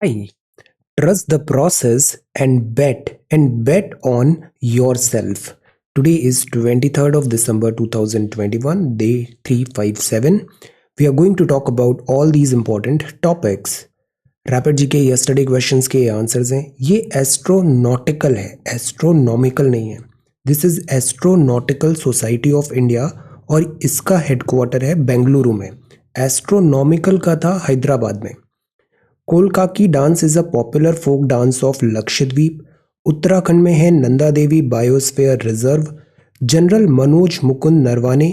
Hi, trust the process and bet on yourself. Today is 23rd of December 2021, day 357. We are going to talk about all these important topics. Rapid जी के yesterday questions के answers हैं. ये astronautical है, astronomical नहीं है. This is astronautical society of India और इसका headquarter है बेंगलुरु में. एस्ट्रोनॉमिकल का था हैदराबाद में. कोलकाकी dance is a popular folk dance of Lakshadweep. Uttarakhand में है Nanda Devi biosphere reserve. General Manoj Mukund Naravane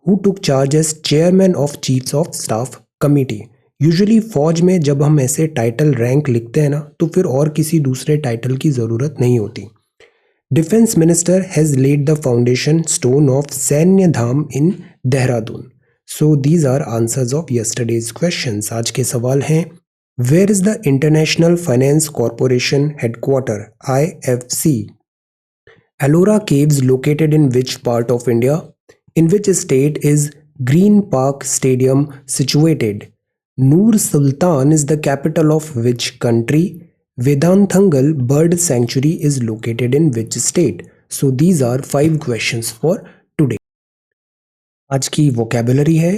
who took charge as chairman of chiefs of staff committee. Usually फौज में जब हम ऐसे टाइटल रैंक लिखते हैं ना तो फिर और किसी दूसरे टाइटल की ज़रूरत नहीं होती. Defence minister has laid the foundation stone of Sainya Dham in Dehradun. So these are answers of yesterday's questions. आज के सवाल हैं, where is the International Finance Corporation headquarter IFC? Ellora Caves located in which part of India? In which state is Green Park Stadium situated? Noor Sultan is the capital of which country? Vedanthangal Bird Sanctuary is located in which state? So these are 5 questions for today. आज की vocabulary है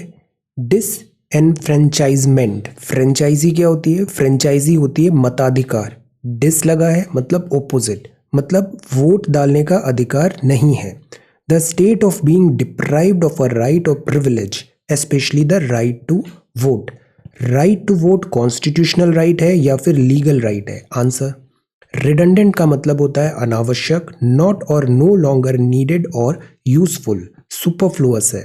डिसएनफ्रेंचाइजमेंट. Franchise क्या होती है? Franchise होती है मताधिकार. Dish लगा है मतलब ओपोजिट, मतलब वोट डालने का अधिकार नहीं है. The state of being deprived of a right और privilege, especially the right to vote. Right to vote constitutional right है या फिर लीगल राइट है? आंसर. रिडंडेंट का मतलब होता है अनावश्यक, नॉट और नो लॉन्गर नीडेड और यूजफुल, सुपरफ्लुअस है.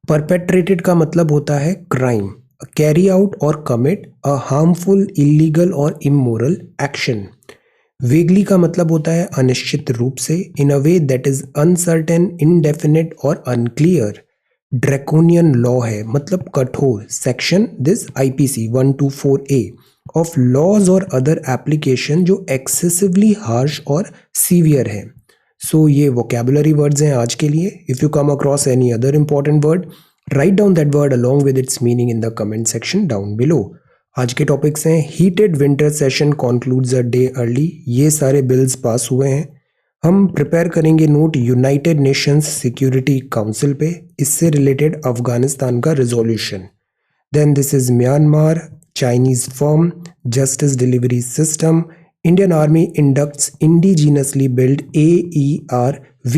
परपेट्रेटेड का मतलब होता है क्राइम, कैरी आउट और कमिट अ हार्मफुल, इलीगल और इमोरल एक्शन. वेगली का मतलब होता है अनिश्चित रूप से, इन a way that is uncertain, indefinite और अनक्लियर. ड्रैकोनियन लॉ है मतलब कठोर. Section this IPC 124A of laws और अदर एप्लीकेशन जो एक्सेसिवली हार्श और सीवियर है. सो ये वोकेबुलरी वर्ड्स हैं आज के लिए. If you come across any other important word, write down that word along with its meaning in the comment section down below. आज के टॉपिक्स हैं, heated winter session concludes a day early. ये सारे bills pass हुए हैं. हम prepare करेंगे note United Nations Security Council पे, इससे रिलेटेड अफगानिस्तान का resolution. Then this is Myanmar, Chinese firm, justice delivery system, Indian Army inducts indigenously built AERV.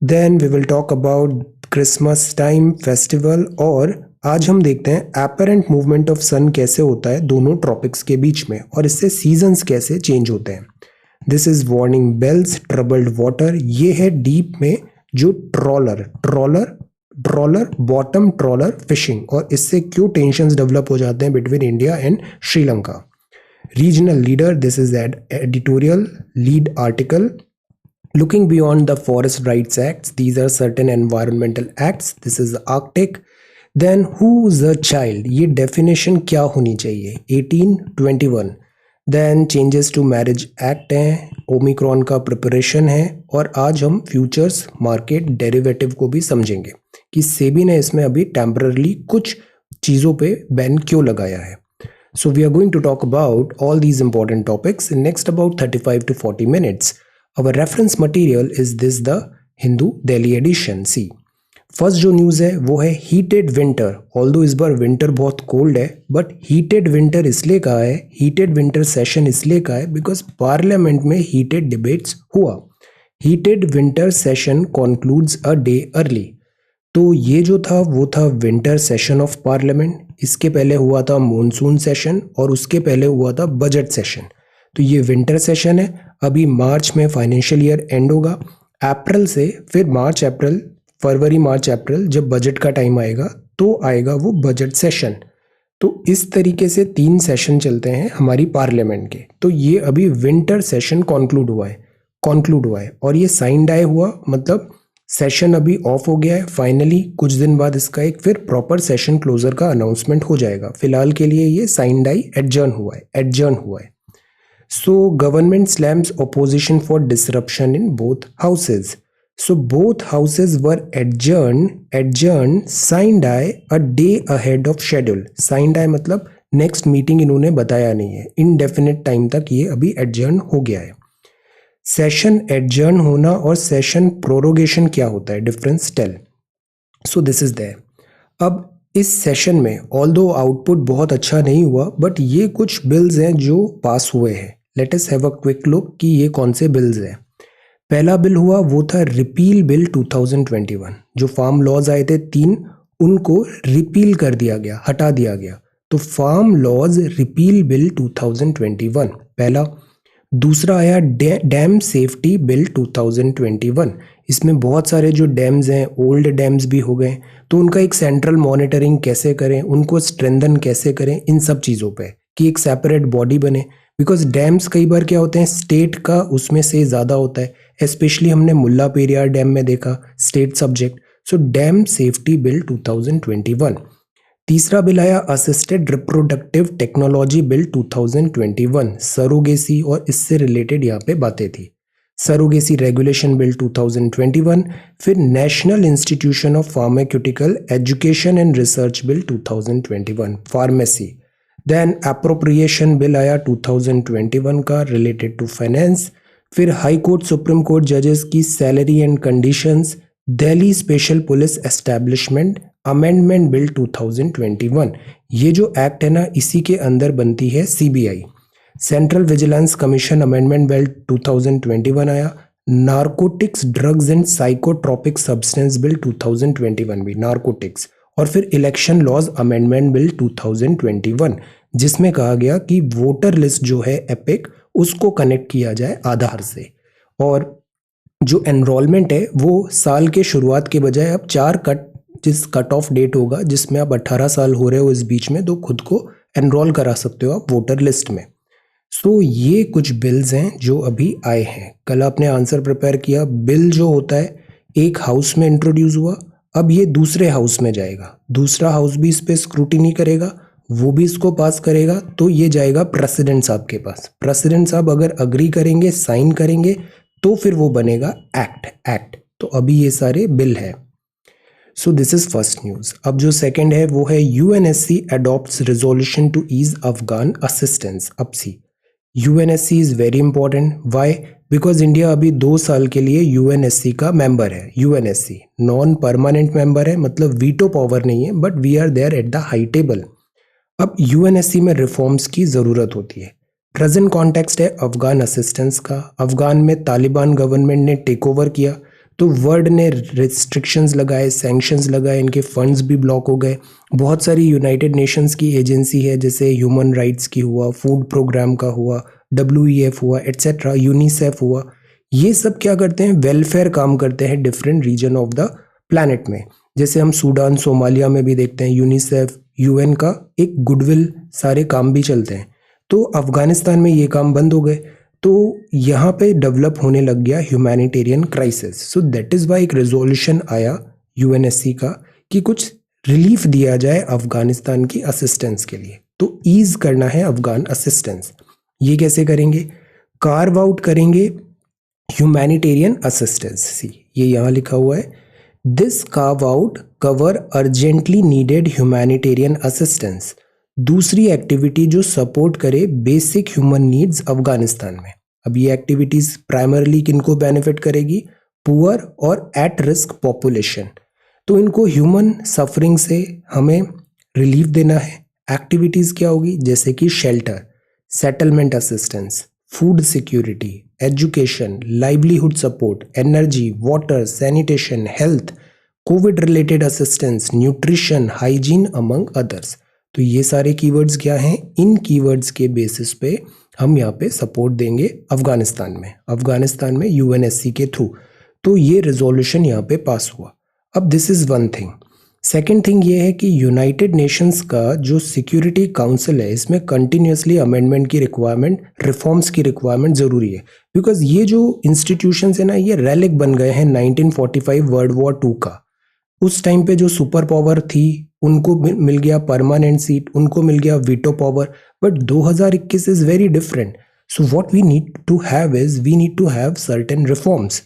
Then we will talk about Christmas time festival और आज हम देखते हैं apparent movement of sun कैसे होता है दोनों ट्रॉपिक्स के बीच में और इससे सीजन्स कैसे चेंज होते हैं. This is warning bells, troubled water. ये है डीप में जो ट्रॉलर बॉटम ट्रॉलर फिशिंग और इससे क्यों टेंशंस डेवलप हो जाते हैं between India and Sri Lanka. Regional leader, this is editorial lead article. Looking beyond the Forest Rights Acts, these are certain environmental acts. This is Arctic. Then who's a child? ये definition क्या होनी चाहिए? 1821. Then changes to marriage act है, Omicron का preparation है और आज हम फ्यूचर्स मार्केट डेरिवेटिव को भी समझेंगे कि सेबी ने इसमें अभी टेम्पररली कुछ चीज़ों पे बैन क्यों लगाया है. So we are going to talk about all these important topics in next about 35 to 40 minutes. Our reference material is this, the Hindu Delhi edition. See, first जो न्यूज़ है वो है हीटेड विंटर. ऑल्दो इस बार winter बहुत cold है but heated winter इसलिए कहा है, हीटेड विंटर सेशन इसलिए कहा है बिकॉज पार्लियामेंट में हीटेड डिबेट्स हुआ. Heated winter session concludes a day early. तो ये जो था वो था विंटर सेशन ऑफ पार्लियामेंट. इसके पहले हुआ था मॉनसून सेशन और उसके पहले हुआ था बजट सेशन. तो ये विंटर सेशन है. अभी मार्च में फाइनेंशियल ईयर एंड होगा. अप्रैल से फिर मार्च अप्रैल, फरवरी मार्च अप्रैल जब बजट का टाइम आएगा तो आएगा वो बजट सेशन. तो इस तरीके से 3 सेशन चलते हैं हमारी पार्लियामेंट के. तो ये अभी विंटर सेशन कॉन्क्लूड हुआ है और ये साइन डाई हुआ, मतलब सेशन अभी ऑफ हो गया है फाइनली. कुछ दिन बाद इसका एक फिर प्रॉपर सेशन क्लोजर का अनाउंसमेंट हो जाएगा. फिलहाल के लिए ये साइन डाई एडजर्न हुआ है. So government slams opposition for disruption in both houses. So both houses were adjourned, signed I a day ahead of schedule. Signed I मतलब नेक्स्ट मीटिंग इन्होंने बताया नहीं है, इनडेफिनेट टाइम तक ये अभी एडजर्न हो गया है। सेशन एडजर्न होना और सेशन प्रोरोगेशन क्या होता है, difference tell. So this is there. अब इस सेशन में ऑल्दो आउटपुट बहुत अच्छा नहीं हुआ, बट ये कुछ बिल्स हैं जो पास हुए हैं। Let us have a quick look कि ये कौन से बिल्स हैं। पहला बिल हुआ वो था रिपील बिल 2021। जो फार्म लॉज आए थे 3, उनको रिपील कर दिया गया, हटा दिया गया। तो फार्म लॉज रिपील बिल 2021 पहला। दूसरा आया डैम सेफ्टी बिल 2021। इसमें बहुत सारे जो डैम्स हैं, ओल्ड डैम्स भी हो गए, तो उनका एक सेंट्रल मॉनिटरिंग कैसे करें, उनको स्ट्रेंथन कैसे करें, इन सब चीज़ों पे कि एक सेपरेट बॉडी बने। बिकॉज डैम्स कई बार क्या होते हैं, स्टेट का उसमें से ज़्यादा होता है। स्पेशली हमने मुल्ला पेरियार डैम में देखा, state subject. So dam safety bill 2021। तीसरा बिल आया assisted reproductive technology bill 2021, surrogacy और इससे रिलेटेड यहाँ पे बातें थी। Surrogacy regulation bill 2021। फिर national institution of pharmaceutical education and research bill 2021, pharmacy. Then appropriation bill आया 2021 का, रिलेटेड टू फाइनेंस। फिर हाई कोर्ट सुप्रीम कोर्ट जजेस की salary and conditions, Delhi special police establishment amendment bill 2021। ये जो एक्ट है ना, इसी के अंदर बनती है CBI. Central vigilance commission amendment bill 2021 आया। Narcotics drugs and psychotropic substance bill 2021 भी, नारकोटिक्स। और फिर इलेक्शन लॉज अमेंडमेंट बिल 2021, जिसमें कहा गया कि वोटर लिस्ट जो है एपिक, उसको कनेक्ट किया जाए आधार से। और जो एनरोलमेंट है वो साल के शुरुआत के बजाय अब 4 कट ऑफ डेट होगा, जिसमें आप 18 साल हो रहे हो इस बीच में, तो खुद को एनरोल करा सकते हो आप वोटर लिस्ट में। सो ये कुछ बिल्स हैं जो अभी आए हैं। कल आपने आंसर प्रिपेयर किया, बिल जो होता है एक हाउस में इंट्रोड्यूस हुआ, अब ये दूसरे हाउस में जाएगा, दूसरा हाउस भी इस पर स्क्रूटिनी करेगा, वो भी इसको पास करेगा, तो ये जाएगा प्रेसिडेंट साहब के पास। प्रेसिडेंट साहब अगर अग्री करेंगे, साइन करेंगे, तो फिर वो बनेगा एक्ट। तो अभी ये सारे बिल है। So this is first news. अब जो सेकंड है वो है UNSC adopts resolution to ease Afghan assistance, अपसी। UNSC is very important. Why? Because India अभी 2 साल के लिए यूएनएससी का मेंबर है। यूएनएससी नॉन परमानेंट मेंबर है, मतलब वीटो पावर नहीं है, but we are there at the high table. अब यूएनएससी में रिफॉर्म्स की ज़रूरत होती है। प्रेजेंट कॉन्टेक्स्ट है अफगान असिस्टेंस का। अफगान में तालिबान गवर्नमेंट ने टेक ओवर किया, तो वर्ल्ड ने रिस्ट्रिक्शंस लगाए, सैंक्शंस लगाए, इनके फंड्स भी ब्लॉक हो गए। बहुत सारी यूनाइटेड नेशंस की एजेंसी है, जैसे ह्यूमन राइट्स की हुआ, फूड प्रोग्राम का हुआ, WEF हुआ, एट्सेट्रा, यूनिसेफ हुआ। ये सब क्या करते हैं, वेलफेयर काम करते हैं different reason of the planet में। जैसे हम सूडान, सोमालिया में भी देखते हैं यूनिसेफ, UN का एक गुडविल सारे काम भी चलते हैं। तो अफगानिस्तान में ये काम बंद हो गए, तो यहाँ पे डेवलप होने लग गया humanitarian crisis. So that is why एक रेजोल्यूशन आया यूएनएससी का कि कुछ रिलीफ दिया जाए अफगानिस्तान की असिस्टेंस के लिए। तो ईज करना है अफगान असिस्टेंस। ये कैसे करेंगे? कार्व आउट करेंगे ह्यूमैनिटेरियन असिस्टेंस। सी, ये यहाँ लिखा हुआ है, this carve out cover urgently needed humanitarian assistance. दूसरी एक्टिविटी जो सपोर्ट करे बेसिक ह्यूमन नीड्स अफगानिस्तान में। अब ये एक्टिविटीज प्राइमरली किनको बेनिफिट करेगी? पुअर और एट रिस्क पॉपुलेशन। तो इनको ह्यूमन सफरिंग से हमें रिलीफ देना है। एक्टिविटीज क्या होगी? जैसे कि shelter, settlement assistance, food security, education, livelihood support, energy, water, sanitation, health, Covid related assistance, nutrition, hygiene among others. तो ये सारे कीवर्ड्स क्या हैं? इन कीवर्ड्स के बेसिस पे हम यहाँ पे सपोर्ट देंगे अफगानिस्तान में यूएनएससी के थ्रू। तो ये रिजोल्यूशन यहाँ पे पास हुआ। अब this is one thing. Second thing ये है कि यूनाइटेड नेशंस का जो सिक्योरिटी काउंसिल है, इसमें कंटिन्यूसली अमेंडमेंट की रिक्वायरमेंट, रिफॉर्म्स की रिक्वायरमेंट ज़रूरी है। बिकॉज ये जो इंस्टीट्यूशंस है ना, ये रेलिक बन गए हैं 1945 वर्ल्ड वॉर 2 का। उस टाइम पे जो सुपर पावर थी उनको मिल गया परमानेंट सीट, उनको मिल गया veto power, but 2021 is very different. So what we need to have is, we need to have certain reforms.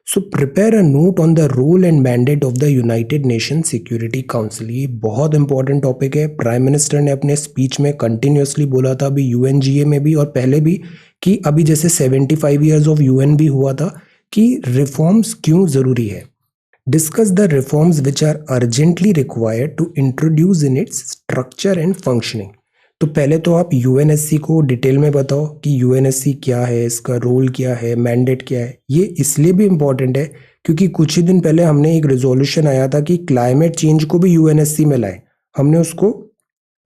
So prepare a note on the role and mandate of the United Nation Security Council. ये बहुत important topic है। Prime minister ने अपने speech में continuously बोला था, अभी UNGA में भी और पहले भी, कि अभी जैसे 75 ईयर्स ऑफ यूएन भी हुआ था, कि रिफॉर्म्स क्यों ज़रूरी है। Discuss the reforms which are urgently required to introduce in its structure and functioning. तो पहले तो आप यूएनएससी को डिटेल में बताओ कि यूएनएससी क्या है, इसका रोल क्या है, मैंडेट क्या है। ये इसलिए भी इम्पॉर्टेंट है क्योंकि कुछ ही दिन पहले हमने एक रेजोल्यूशन आया था कि क्लाइमेट चेंज को भी यूएनएससी में लाए, हमने उसको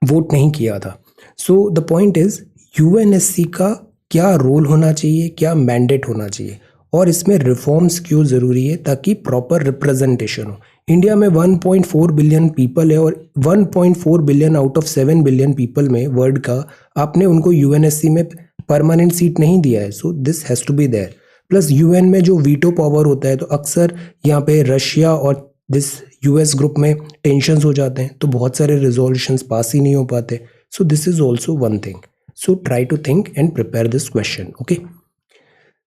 वोट नहीं किया था। So the point is UNSC का क्या रोल होना चाहिए, क्या मैंडेट होना चाहिए, और इसमें रिफॉर्म्स क्यों ज़रूरी है ताकि प्रॉपर रिप्रेजेंटेशन हो। इंडिया में 1.4 बिलियन पीपल है और 1.4 billion out of 7 billion people में वर्ल्ड का आपने उनको यूएनएससी में परमानेंट सीट नहीं दिया है। So this has to be there. Plus UN में जो वीटो पावर होता है, तो अक्सर यहाँ पे रशिया और दिस यूएस ग्रुप में टेंशंस हो जाते हैं, तो बहुत सारे रिजोल्यूशंस पास ही नहीं हो पाते। So this is also one thing. So try to think and prepare this question. Okay,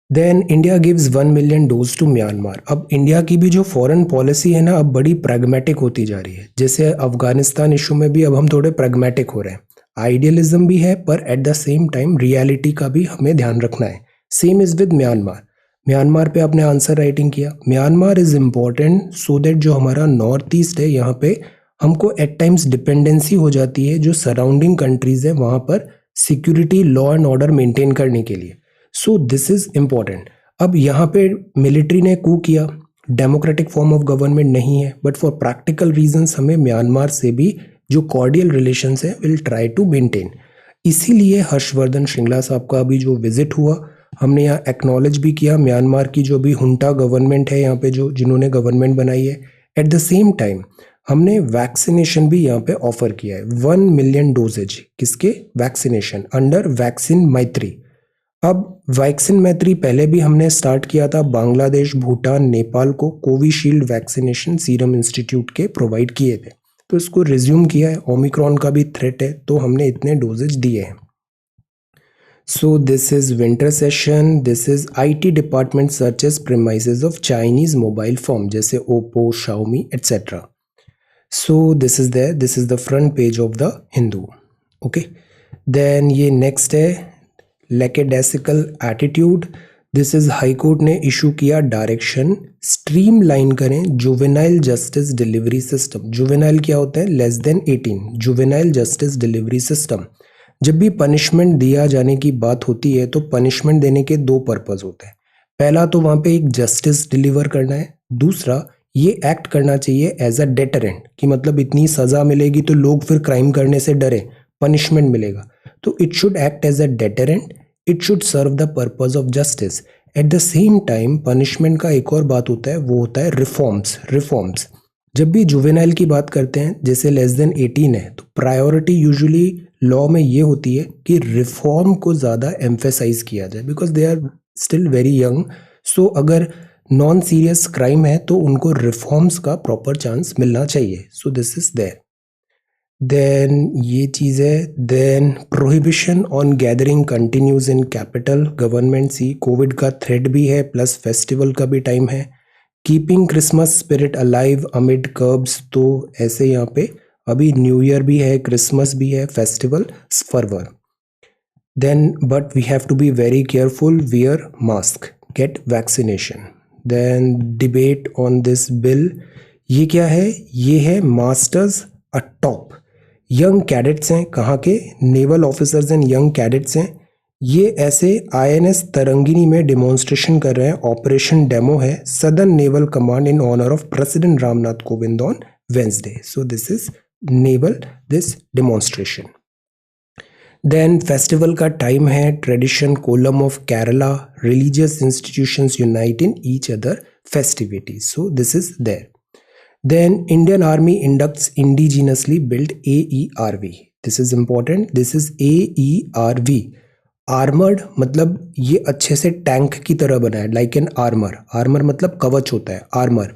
then India gives 1 million dose to Myanmar. अब इंडिया की भी जो फॉरेन पॉलिसी है ना, अब बड़ी प्रैग्मेटिक होती जा रही है। जैसे अफगानिस्तान इशू में भी अब हम थोड़े प्रैग्मेटिक हो रहे हैं। आइडियलिज्म भी है, पर eight the same time reality का भी हमें ध्यान रखना है। Same is with Myanmar. Myanmar पे आपने आंसर राइटिंग किया। Myanmar is important so that जो हमारा नॉर्थ ईस्ट है, यहाँ पे हमको एट टाइम्स डिपेंडेंसी हो जाती है जो सराउंडिंग कंट्रीज है वहाँ पर security, law and order maintain करने के लिए। सो दिस इज इम्पॉर्टेंट। अब यहाँ पे मिलिट्री ने कू किया, डेमोक्रेटिक फॉर्म ऑफ गवर्नमेंट नहीं है, बट फॉर प्रैक्टिकल रीजंस हमें म्यांमार से भी जो कॉर्डियल रिलेशंस है विल ट्राई टू मेंटेन। इसीलिए हर्षवर्धन श्रृंगला साहब का अभी जो विजिट हुआ, हमने यहाँ एक्नॉलेज भी किया म्यांमार की जो भी हुंटा गवर्नमेंट है यहाँ पे, जो जिन्होंने गवर्नमेंट बनाई है। एट द सेम टाइम हमने वैक्सीनेशन भी यहाँ पे ऑफर किया है, 1 मिलियन डोजेज। किसके? वैक्सीनेशन अंडर वैक्सीन मैत्री। अब वैक्सीन मैत्री पहले भी हमने स्टार्ट किया था, बांग्लादेश, भूटान, नेपाल को कोविशील्ड वैक्सीनेशन सीरम इंस्टीट्यूट के प्रोवाइड किए थे, तो इसको रिज्यूम किया है। ओमिक्रॉन का भी थ्रेट है, तो हमने इतने डोजेज दिए हैं। So this is winter session. This is IT department searches premises of Chinese mobile phone जैसे Oppo, Xiaomi etcetera. So this is there, this is the front page of the Hindu. Okay, then ये next है lackadaisical attitude. This is high court ने issue किया direction, streamline करें juvenile justice delivery system. Juvenile क्या होता है? Less than 18। Juvenile justice delivery system. जब भी पनिशमेंट दिया जाने की बात होती है तो पनिशमेंट देने के दो पर्पस होते हैं। पहला तो वहाँ पे एक जस्टिस डिलीवर करना है, दूसरा ये एक्ट करना चाहिए एज अ डेटरेंट, कि मतलब इतनी सज़ा मिलेगी तो लोग फिर क्राइम करने से डरे, पनिशमेंट मिलेगा। तो it should act as a deterrent, it should serve the purpose of justice. At the same time punishment का एक और बात होता है, वो होता है रिफॉर्म्स। रिफॉर्म्स जब भी जुवेनाइल की बात करते हैं, जैसे लेस देन 18 है, तो प्रायोरिटी यूजुअली लॉ में ये होती है कि रिफॉर्म को ज़्यादा एम्फेसाइज किया जाए, because they are still very young. So अगर नॉन सीरियस क्राइम है तो उनको रिफॉर्म्स का प्रॉपर चांस मिलना चाहिए। So this is there. Then ये चीज़ है। Then prohibition on gathering continues in capital. Government see covid का थ्रेट भी है, प्लस फेस्टिवल का भी टाइम है। Keeping Christmas spirit alive amid curbs, तो ऐसे यहाँ पे अभी न्यू ईयर भी है, क्रिसमस भी है, festival fervour. Then but we have to be very careful, wear mask, get vaccination. Then debate on this bill. ये क्या है? ये है masters a top. Young cadets हैं, कहाँ के? Naval officers and young cadets हैं। ये ऐसे INS तरंगिनी में डेमोन्स्ट्रेशन कर रहे हैं। ऑपरेशन डेमो है, southern naval command in honour of president Ramnath Kovind on Wednesday. So this is naval this demonstration. Then festival का टाइम है, tradition kolam of Kerala, religious institutions unite in each other festivities. So this is there. Then Indian Army inducts indigenously built AERV. This is important. This is AERV. Armored मतलब ये अच्छे से tank की तरह बना है, लाइक एन आर्मर। आर्मर मतलब कवच होता है, आर्मर।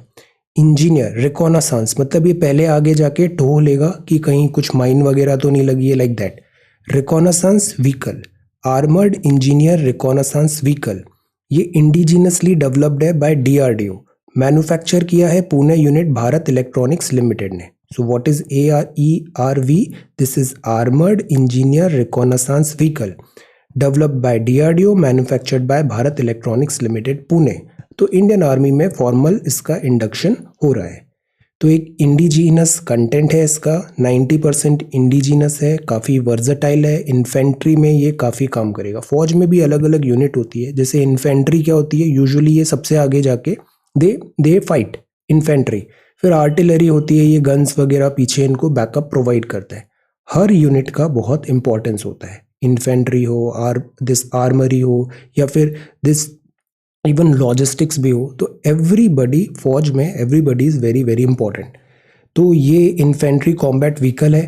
इंजीनियर रिकॉनासांस मतलब ये पहले आगे जाके टोह लेगा कि कहीं कुछ माइन वगैरह तो नहीं लगी है, like that. Reconnaissance vehicle, armoured engineer reconnaissance vehicle. ये इंडिजिनसली डेवलप्ड है बाय DRDO, मैन्युफैक्चर किया है Pune unit Bharat electronics limited ने. So what is ARERV? This is armoured engineer reconnaissance vehicle developed by DRDO, manufactured by Bharat electronics limited Pune. तो Indian army में formal इसका induction हो रहा है. तो एक इंडिजीनस कंटेंट है इसका, 90% इंडिजीनस है, काफ़ी वर्सटाइल है. इन्फेंट्री में ये काफ़ी काम करेगा. फौज में भी अलग अलग यूनिट होती है. जैसे इन्फेंट्री क्या होती है, यूजुअली ये सबसे आगे जाके दे फाइट इन्फेंट्री. फिर आर्टिलरी होती है, ये गन्स वगैरह पीछे इनको बैकअप प्रोवाइड करता है. हर यूनिट का बहुत इंपॉर्टेंस होता है. इन्फेंट्री हो, दिस आर्मरी हो, या फिर दिस इवन लॉजिस्टिक्स भी हो. तो एवरीबडी फौज में everybody is very very important. तो ये इन्फेंट्री कॉम्बैट व्हीकल है.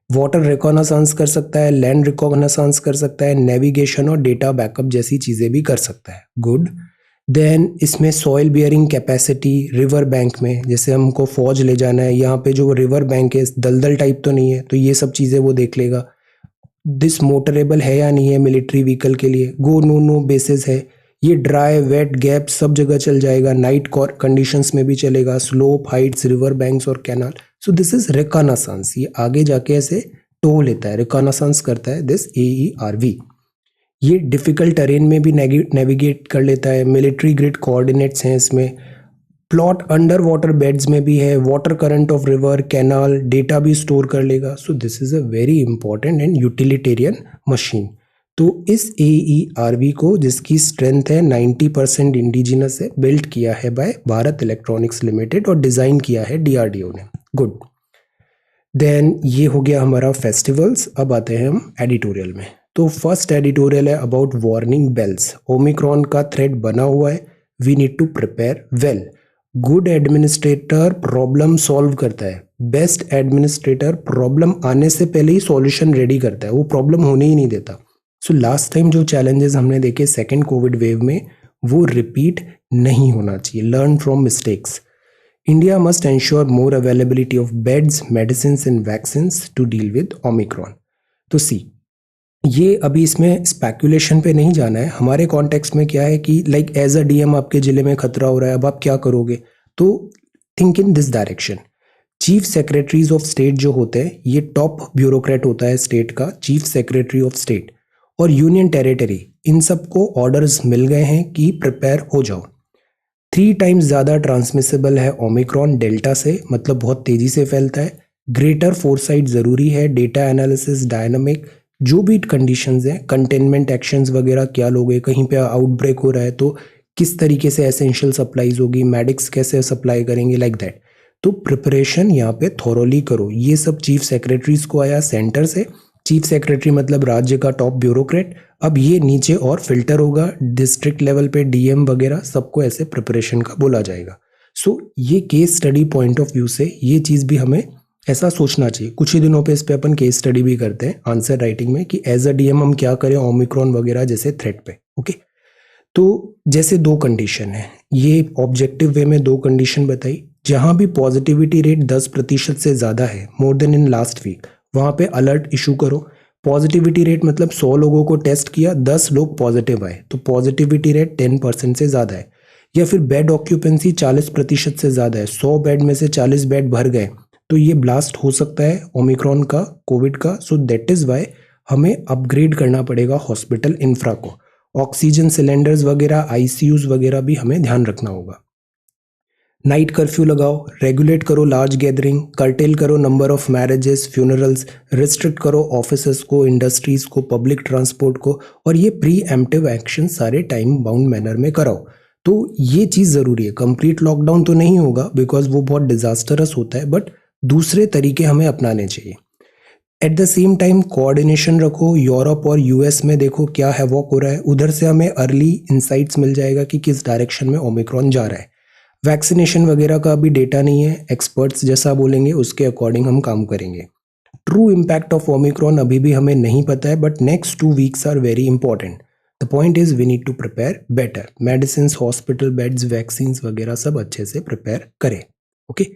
वाटर रिकॉनाissance कर सकता है, लैंड रिकॉनाissance कर सकता है, नेविगेशन और डेटा बैकअप जैसी चीज़ें भी कर सकता है. गुड. देन इसमें soil bearing capacity, river bank में जैसे हमको फौज ले जाना है, यहाँ पे जो रिवर बैंक है दलदल टाइप तो नहीं है, तो ये सब चीज़ें वो देख लेगा. दिस मोटरेबल है या नहीं है मिलिट्री व्हीकल के लिए. गो नो नो बेसिस है. ये ड्राई वेट गैप सब जगह चल जाएगा, नाइट कंडीशंस में भी चलेगा, स्लोप हाइट्स रिवर बैंक्स और canal. So this is reconnaissance. ये आगे जाके ऐसे टो लेता है, रिकॉनाissance करता है दिस AERV. ये डिफिकल्ट टेरेन में भी नेविगेट कर लेता है. मिलिट्री ग्रिड कोऑर्डिनेट्स हैं इसमें. प्लॉट अंडर वाटर बेड्स में भी है, water current of river canal data भी स्टोर कर लेगा. सो this is a very important and utilitarian machine. तो इस AERV को, जिसकी स्ट्रेंथ है 90% इंडिजिनस है, बिल्ड किया है बाय भारत इलेक्ट्रॉनिक्स लिमिटेड और डिज़ाइन किया है DRDO ने. गुड. देन ये हो गया हमारा फेस्टिवल्स. अब आते हैं हम एडिटोरियल में. तो फर्स्ट एडिटोरियल है अबाउट वार्निंग बेल्स. ओमिक्रॉन का थ्रेट बना हुआ है, we need to prepare well. Good administrator problem solve करता है. बेस्ट एडमिनिस्ट्रेटर प्रॉब्लम आने से पहले ही सॉल्यूशन रेडी करता है, वो प्रॉब्लम होने ही नहीं देता. सो लास्ट टाइम जो चैलेंजेस हमने देखे सेकेंड कोविड वेव में, वो रिपीट नहीं होना चाहिए. Learn from mistakes. India must ensure more availability of beds, medicine and vaccine to deal with omicron. तो ये अभी इसमें स्पेकुलेशन पे नहीं जाना है. हमारे कॉन्टेक्स्ट में क्या है कि लाइक एज अ DM आपके जिले में खतरा हो रहा है, अब आप क्या करोगे. तो think in this direction. Chief secretaries of state जो होते हैं, ये टॉप ब्यूरोक्रेट होता है स्टेट का, चीफ सेक्रेटरी ऑफ स्टेट. और यूनियन टेरिटरी, इन सबको ऑर्डर्स मिल गए हैं कि प्रिपेयर हो जाओ. 3 टाइम्स ज़्यादा ट्रांसमिसेबल है ओमिक्रॉन डेल्टा से, मतलब बहुत तेज़ी से फैलता है. ग्रेटर फोरसाइट ज़रूरी है. डेटा एनालिसिस, डायनामिक जो भी कंडीशंस हैं, कंटेनमेंट एक्शंस वगैरह क्या लोगे, कहीं पे आउटब्रेक हो रहा है तो किस तरीके से एसेंशियल सप्लाईज होगी, मेडिक्स कैसे सप्लाई करेंगे, लाइक दैट. तो प्रिपरेशन यहाँ पे थॉरोली करो. ये सब चीफ सेक्रेटरीज को आया सेंटर से. चीफ सेक्रेटरी मतलब राज्य का टॉप ब्यूरोक्रेट. अब ये नीचे और फिल्टर होगा डिस्ट्रिक्ट लेवल पे, DM वगैरह सबको ऐसे प्रिपरेशन का बोला जाएगा. सो ये case study point of view से ये चीज़ भी हमें ऐसा सोचना चाहिए. कुछ ही दिनों पे इस पे अपन केस स्टडी भी करते हैं आंसर राइटिंग में कि एज अ DM हम क्या करें ओमिक्रॉन वगैरह जैसे थ्रेट पे. ओके. तो जैसे 2 कंडीशन है, ये ऑब्जेक्टिव वे में 2 कंडीशन बताई. जहां भी पॉजिटिविटी रेट 10% से ज़्यादा है, more than in last week, वहाँ पे अलर्ट इशू करो. पॉजिटिविटी रेट मतलब 100 लोगों को टेस्ट किया, 10 लोग पॉजिटिव आए, तो पॉजिटिविटी रेट 10% से ज़्यादा है. या फिर बेड ऑक्यूपेंसी 40% से ज़्यादा है, 100 बेड में से 40 बेड भर गए, तो ये ब्लास्ट हो सकता है ओमिक्रॉन का, कोविड का. सो दैट इज़ वाई हमें अपग्रेड करना पड़ेगा हॉस्पिटल इंफ्रा को. ऑक्सीजन सिलेंडर्स वगैरह, ICUs वगैरह भी हमें ध्यान रखना होगा. नाइट कर्फ्यू लगाओ, रेगुलेट करो लार्ज गैदरिंग, कर्टेल करो number of marriages, funerals, restrict करो ऑफिसेस को, इंडस्ट्रीज को, पब्लिक ट्रांसपोर्ट को. और ये प्री एम्प्टिव एक्शन सारे टाइम बाउंड मैनर में कराओ. तो ये चीज़ ज़रूरी है. कंप्लीट लॉकडाउन तो नहीं होगा बिकॉज वो बहुत डिजास्टरस होता है, बट दूसरे तरीके हमें अपनाने चाहिए. Eight the same time coordination रखो. यूरोप और US में देखो क्या हैवॉक हो रहा है, उधर से हमें अर्ली इंसाइट्स मिल जाएगा कि किस डायरेक्शन में ओमिक्रॉन जा रहा है. वैक्सीनेशन वगैरह का अभी डेटा नहीं है, एक्सपर्ट्स जैसा बोलेंगे उसके अकॉर्डिंग हम काम करेंगे. ट्रू इम्पैक्ट ऑफ ओमिक्रॉन अभी भी हमें नहीं पता है, but next 2 weeks are very important. The point is we need to prepare better. Medicine, hospital beds, vaccine वगैरह सब अच्छे से प्रिपेयर करें. ओके.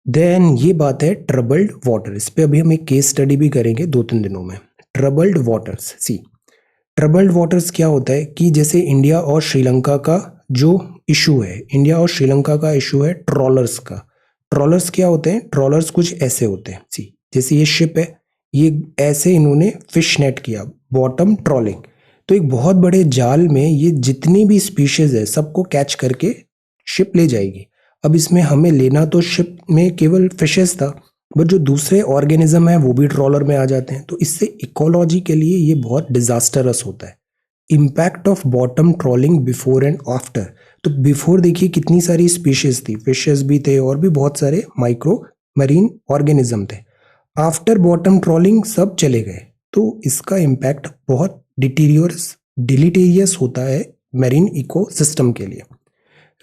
देन ये बात है ट्रबल्ड वाटर. इस पे अभी हम एक केस स्टडी भी करेंगे 2-3 दिनों में. Troubled waters. ट्रबल्ड वाटर्स क्या होता है कि जैसे इंडिया और श्रीलंका का जो इशू है, इंडिया और श्रीलंका का इशू है ट्रॉलर्स का। ट्रॉलर्स क्या होते हैं? ट्रॉलर्स कुछ ऐसे होते हैं, सी जैसे ये शिप है, ये ऐसे इन्होंने फिश नेट किया, बॉटम ट्रॉलिंग। तो एक बहुत बड़े जाल में ये जितनी भी स्पीशीज है सबको कैच करके शिप ले जाएगी। अब इसमें हमें लेना तो शिप में केवल फिशेस था, बट जो दूसरे ऑर्गेनिज्म है वो भी ट्रॉलर में आ जाते हैं। तो इससे इकोलॉजी के लिए ये बहुत डिजास्टरस होता है। Impact of bottom trawling before and after. तो बिफोर देखिए कितनी सारी स्पीशीज थी, फिशेस भी थे और भी बहुत सारे माइक्रो मरीन ऑर्गेनिज्म थे। आफ्टर बॉटम ट्रॉलिंग सब चले गए, तो इसका इम्पैक्ट बहुत डिलीटेरियस होता है मैरीन इकोसिस्टम के लिए।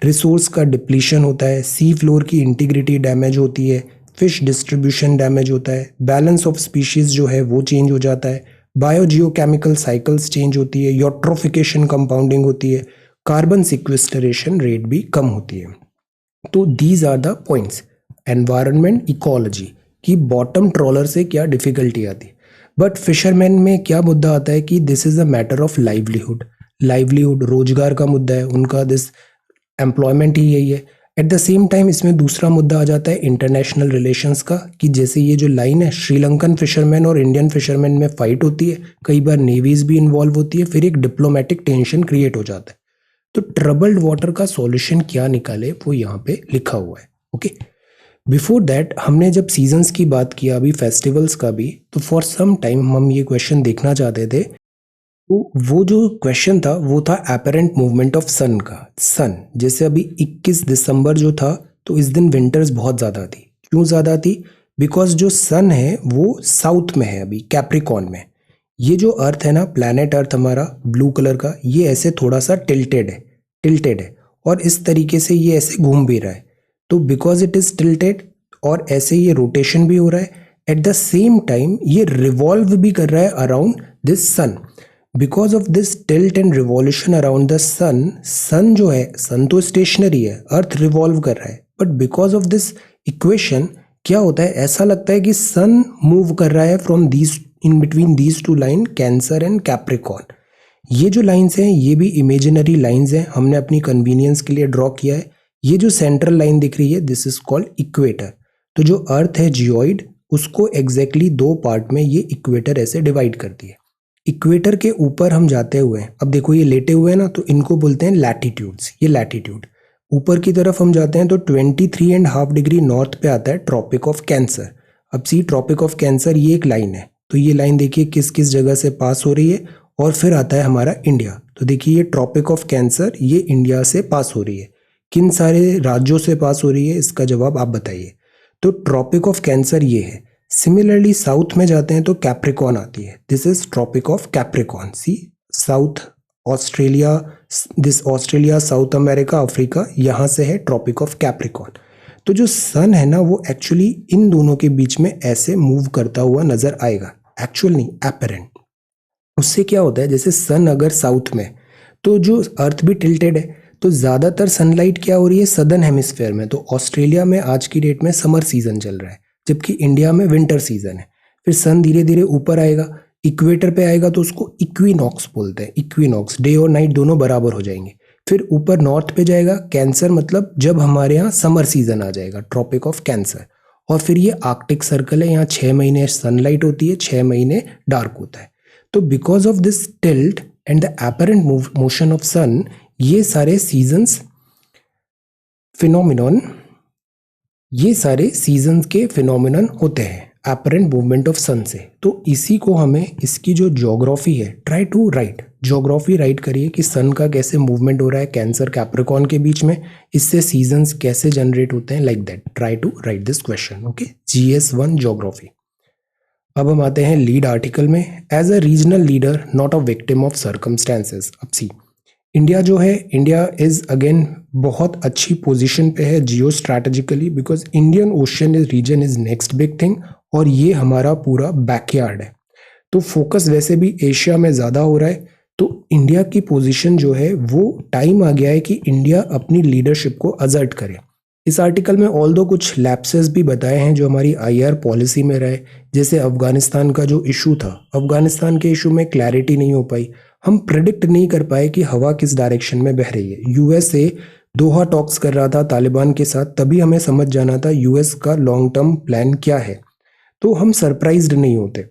रिसोर्स का डिप्लीशन होता है, सी फ्लोर की इंटीग्रिटी डैमेज होती है, फिश डिस्ट्रीब्यूशन डैमेज होता है, बैलेंस ऑफ स्पीशीज जो है वो चेंज हो जाता है, बायोजियोकेमिकल साइकिल्स चेंज होती है, यूट्रोफिकेशन कंपाउंडिंग होती है, कार्बन सिक्वेस्टरेशन रेट भी कम होती है। तो these are the points. Environment ecology की बॉटम ट्रॉलर से क्या डिफिकल्टी आती है, बट फिशरमैन में क्या मुद्दा आता है कि this is a matter of livelihood रोजगार का मुद्दा है उनका, दिस एम्प्लॉयमेंट ही यही है। एट द सेम टाइम इसमें दूसरा मुद्दा आ जाता है इंटरनेशनल रिलेशंस का, कि जैसे ये जो लाइन है श्रीलंकन फिशरमैन और इंडियन फिशरमैन में फाइट होती है, कई बार नेवीज भी इन्वॉल्व होती है, फिर एक डिप्लोमेटिक टेंशन क्रिएट हो जाता है। तो ट्रबल्ड वाटर का सॉल्यूशन क्या निकाले वो यहाँ पे लिखा हुआ है। ओके, बिफोर दैट हमने जब सीजन्स की बात किया, अभी फेस्टिवल्स का भी, तो फॉर सम टाइम हम ये क्वेश्चन देखना चाहते थे। तो वो जो क्वेश्चन था वो था एपरेंट मूवमेंट ऑफ सन का। सन जैसे अभी 21 दिसंबर जो था, तो इस दिन विंटर्स बहुत ज़्यादा थी। क्यों ज़्यादा थी? बिकॉज जो सन है वो साउथ में है, अभी कैप्रिकॉन में। ये जो अर्थ है ना, प्लैनेट अर्थ हमारा ब्लू कलर का, ये ऐसे थोड़ा सा टिल्टेड है और इस तरीके से ये ऐसे घूम भी रहा है। तो बिकॉज इट इज टिल्टेड और ऐसे ये रोटेशन भी हो रहा है, एट द सेम टाइम ये रिवॉल्व भी कर रहा है around this sun. Because of this tilt and revolution around the sun जो है, सन तो स्टेशनरी है, अर्थ रिवॉल्व कर रहा है, but because of this equation क्या होता है, ऐसा लगता है कि सन मूव कर रहा है from these in between these two line, cancer and Capricorn. ये जो लाइंस हैं ये भी इमेजिनरी लाइंस हैं, हमने अपनी कन्वीनियंस के लिए ड्रॉ किया है। ये जो सेंट्रल लाइन दिख रही है दिस इज कॉल्ड इक्वेटर। तो जो अर्थ है जियोइड, उसको एग्जैक्टली दो पार्ट में ये इक्वेटर ऐसे डिवाइड करती है। इक्वेटर के ऊपर हम जाते हुए, अब देखो ये लेटे हुए हैं ना, तो इनको बोलते हैं लैटिट्यूड्स। ये लैटिट्यूड ऊपर की तरफ हम जाते हैं तो 23.5 डिग्री नॉर्थ पे आता है ट्रॉपिक ऑफ कैंसर। अब सी ट्रॉपिक ऑफ कैंसर ये एक लाइन है, तो ये लाइन देखिए किस किस जगह से पास हो रही है, और फिर आता है हमारा इंडिया। तो देखिए ये ट्रॉपिक ऑफ कैंसर ये इंडिया से पास हो रही है। किन सारे राज्यों से पास हो रही है, इसका जवाब आप बताइए। तो ट्रॉपिक ऑफ कैंसर ये है। सिमिलरली साउथ में जाते हैं तो कैप्रिकॉन आती है, this is tropic of Capricorn. See South Australia, this Australia, South America, Africa, यहाँ से है ट्रॉपिक ऑफ कैप्रिकॉन। तो जो सन है ना वो एक्चुअली इन दोनों के बीच में ऐसे मूव करता हुआ नजर आएगा, एक्चुअल नहीं, एपरेंट। उससे क्या होता है, जैसे सन अगर साउथ में, तो जो अर्थ भी टिल्टेड है, तो ज़्यादातर सनलाइट क्या हो रही है सदर्न हेमिस्फेयर में। तो ऑस्ट्रेलिया में आज की डेट में समर सीजन चल रहा है, जबकि इंडिया में विंटर सीजन है। फिर सन धीरे धीरे ऊपर आएगा, इक्वेटर पे आएगा तो उसको इक्विनॉक्स बोलते हैं। इक्विनॉक्स, डे और नाइट दोनों बराबर हो जाएंगे। फिर ऊपर नॉर्थ पे जाएगा कैंसर, मतलब जब हमारे यहाँ समर सीजन आ जाएगा, ट्रॉपिक ऑफ कैंसर। और फिर ये आर्कटिक सर्कल है, यहाँ 6 महीने सनलाइट होती है, 6 महीने डार्क होता है। तो because of this tilt and the apparent motion of sun, ये सारे सीजन्स फिनोमिनन, ये सारे सीजन्स के फिनोमिनन होते हैं एपरेंट मूवमेंट ऑफ सन से। तो इसी को हमें, इसकी जो ज्योग्राफी है, try to write, geography write करिए कि सन का कैसे मूवमेंट हो रहा है कैंसर कैप्रिकॉन के बीच में, इससे सीजन्स कैसे जनरेट होते हैं, like that. Try to write this question. Okay, GS1 geography. अब हम आते हैं लीड आर्टिकल में। As a regional leader not a victim of circumstances. अब सी इंडिया जो है, इंडिया इज अगेन बहुत अच्छी पोजीशन पे है geostrategically, because Indian ocean is region is next big thing, और ये हमारा पूरा बैकयार्ड है। तो फोकस वैसे भी एशिया में ज़्यादा हो रहा है। तो इंडिया की पोजीशन जो है वो टाइम आ गया है कि इंडिया अपनी लीडरशिप को असर्ट करे। इस आर्टिकल में ऑल दो कुछ लैप्सेस भी बताए हैं जो हमारी IR पॉलिसी में रहे, जैसे अफगानिस्तान का जो इशू था, अफगानिस्तान के इशू में क्लैरिटी नहीं हो पाई। हम प्रिडिक्ट नहीं कर पाए कि हवा किस डायरेक्शन में बह रही है। यूएसए दोहा टॉक्स कर रहा था तालिबान के साथ, तभी हमें समझ जाना था यूएस का लॉन्ग टर्म प्लान क्या है, तो हम सरप्राइज्ड नहीं होते।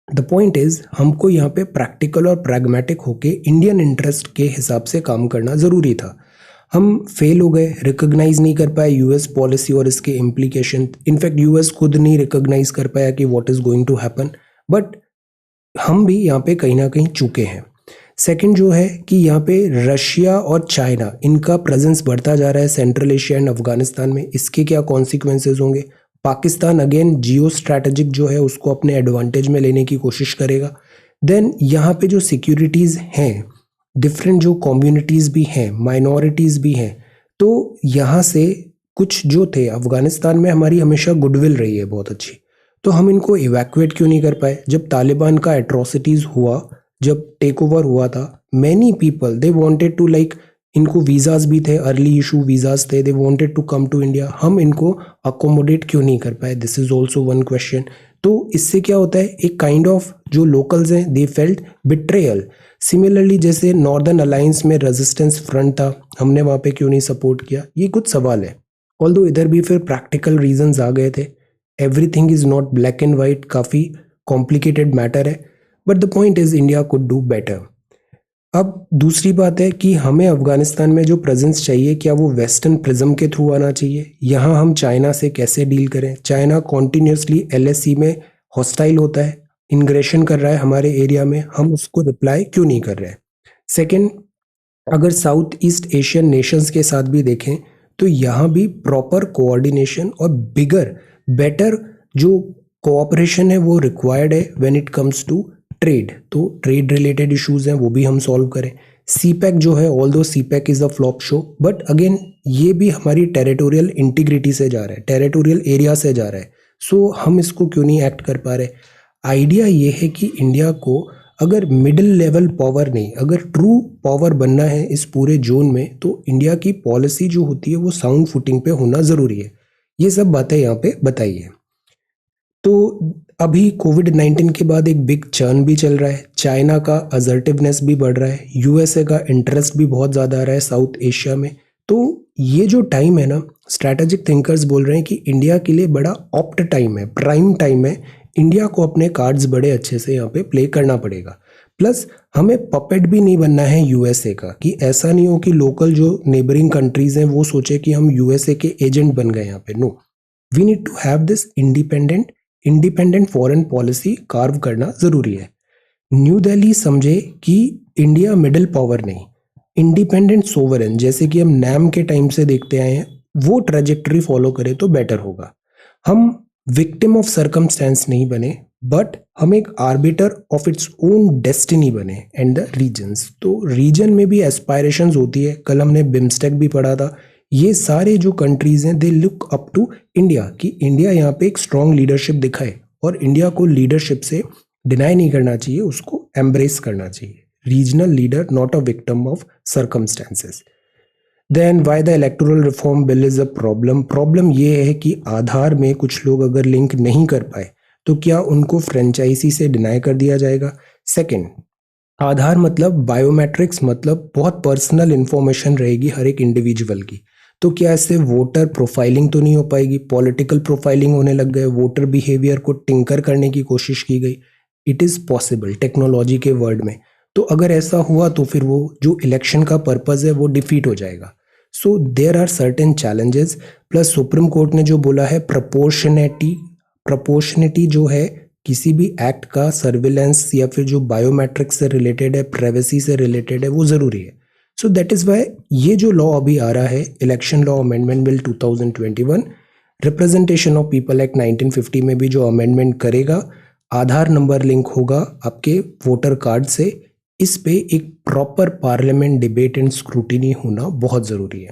द पॉइंट इज हमको यहाँ पे प्रैक्टिकल और प्रैग्मेटिक होके इंडियन इंटरेस्ट के हिसाब से काम करना ज़रूरी था। हम फेल हो गए, रिकॉग्नाइज नहीं कर पाए यूएस पॉलिसी और इसके इम्प्लीकेशन। इनफैक्ट यूएस खुद नहीं रिकॉग्नाइज कर पाया कि what is going to happen, but हम भी यहाँ पे कहीं ना कहीं चूके हैं। सेकंड जो है कि यहाँ पे रशिया और चाइना, इनका प्रेजेंस बढ़ता जा रहा है सेंट्रल एशिया एंड अफगानिस्तान में। इसके क्या कॉन्सिक्वेंसेज होंगे? पाकिस्तान अगेन जियो स्ट्रैटेजिक जो है उसको अपने एडवांटेज में लेने की कोशिश करेगा। देन यहाँ पे जो सिक्योरिटीज़ हैं, डिफरेंट जो कम्युनिटीज़ भी हैं, माइनॉरिटीज़ भी हैं, तो यहाँ से कुछ जो थे, अफगानिस्तान में हमारी हमेशा गुडविल रही है बहुत अच्छी, तो हम इनको इवैक्यूएट क्यों नहीं कर पाए? जब तालिबान का एट्रोसिटीज़ हुआ, जब टेक ओवर हुआ था, many people they wanted to like, इनको वीज़ाज भी थे, अर्ली इशू वीज़ाज थे, they wanted to come to India, हम इनको अकोमोडेट क्यों नहीं कर पाए? This is also one question. तो इससे क्या होता है, एक काइंड ऑफ जो लोकल्स हैं दे फेल्ट बिट्रेयल। सिमिलरली जैसे नॉर्दर्न अलायंस में रेजिस्टेंस फ्रंट था, हमने वहाँ पे क्यों नहीं सपोर्ट किया? ये कुछ सवाल है। ऑल्दो इधर भी फिर प्रैक्टिकल रीजंस आ गए थे, everything is not black and white, काफ़ी कॉम्प्लिकेटेड मैटर है, but the point is India could do better. अब दूसरी बात है कि हमें अफगानिस्तान में जो प्रेजेंस चाहिए, क्या वो वेस्टर्न प्रिज्म के थ्रू आना चाहिए? यहाँ हम चाइना से कैसे डील करें? चाइना कॉन्टिन्यूसली एलएससी में हॉस्टाइल होता है, इंग्रेशन कर रहा है हमारे एरिया में, हम उसको रिप्लाई क्यों नहीं कर रहे हैं? सेकेंड, अगर साउथ ईस्ट एशियन नेशंस के साथ भी देखें तो यहाँ भी प्रॉपर कोऑर्डिनेशन और बिगर बेटर जो कोऑपरेशन है वो रिक्वायर्ड है when it comes to trade. तो ट्रेड रिलेटेड इश्यूज हैं वो भी हम सॉल्व करें। सीपैक जो है, although CPEC is a flop show, but again ये भी हमारी टेरिटोरियल इंटीग्रिटी से जा रहा है, टेरिटोरियल एरिया से जा रहा है, सो हम इसको क्यों नहीं एक्ट कर पा रहे? आइडिया ये है कि इंडिया को अगर मिडिल लेवल पावर नहीं, अगर ट्रू पावर बनना है इस पूरे जोन में, तो इंडिया की पॉलिसी जो होती है वो साउंड फुटिंग पे होना ज़रूरी है। ये सब बातें यहाँ पे बताई है। तो अभी कोविड-19 के बाद एक बिग चर्न भी चल रहा है, चाइना का असर्टिवनेस भी बढ़ रहा है, यूएसए का इंटरेस्ट भी बहुत ज़्यादा आ रहा है साउथ एशिया में। तो ये जो टाइम है ना, स्ट्रैटेजिक थिंकर्स बोल रहे हैं कि इंडिया के लिए बड़ा ऑप्ट टाइम है, प्राइम टाइम है, इंडिया को अपने कार्ड्स बड़े अच्छे से यहाँ पे प्ले करना पड़ेगा। प्लस हमें पपेट भी नहीं बनना है यूएसए का, कि ऐसा नहीं हो कि लोकल जो नेबरिंग कंट्रीज हैं वो सोचे कि हम यूएसए के एजेंट बन गए यहाँ पे। No, we need to have this independent foreign policy carve करना जरूरी है। न्यू दिल्ली समझे कि इंडिया मिडिल पावर नहीं, इंडिपेंडेंट सोवरेन, जैसे कि हम नैम के टाइम से देखते आए हैं, वो ट्रेजेक्टरी फॉलो करें तो बेटर होगा। हम विक्टिम ऑफ सर्कमस्टेंस नहीं बने, बट हम एक arbiter of its own destiny बने एंड द रीजन्स। तो रीजन में भी एस्पायरेशंस होती है, कल हमने बिम्स्टेक भी पढ़ा था। ये सारे जो कंट्रीज हैं they look up to India, कि इंडिया यहाँ पे एक स्ट्रॉन्ग लीडरशिप दिखाए, और इंडिया को लीडरशिप से डिनाई नहीं करना चाहिए, उसको एम्ब्रेस करना चाहिए। Regional leader, not a victim of circumstances. Then why the electoral reform bill is a problem ये है कि आधार में कुछ लोग अगर लिंक नहीं कर पाए तो क्या उनको फ्रेंचाइजी से डिनाई कर दिया जाएगा? सेकंड, आधार मतलब बायोमेट्रिक्स, मतलब बहुत पर्सनल इंफॉर्मेशन रहेगी हर एक इंडिविजुअल की, तो क्या इससे वोटर प्रोफाइलिंग तो नहीं हो पाएगी? पॉलिटिकल प्रोफाइलिंग होने लग गए, वोटर बिहेवियर को टिंकर करने की कोशिश की गई। इट इज़ पॉसिबल टेक्नोलॉजी के वर्ल्ड में। तो अगर ऐसा हुआ तो फिर वो जो इलेक्शन का पर्पज़ है वो डिफीट हो जाएगा। So there are certain challenges. Plus supreme court ने जो बोला है प्रोपोर्शनिटी जो है किसी भी एक्ट का, सर्विलेंस या फिर जो बायोमेट्रिक्स से रिलेटेड है, प्राइवेसी से रिलेटेड है, वो ज़रूरी है। सो दैट इज़ वाई ये जो लॉ अभी आ रहा है, election law amendment bill 2021, representation of people act 1950 में भी जो अमेंडमेंट करेगा, आधार नंबर लिंक होगा आपके वोटर कार्ड से, इस पे एक proper parliament debate and scrutiny होना बहुत ज़रूरी है।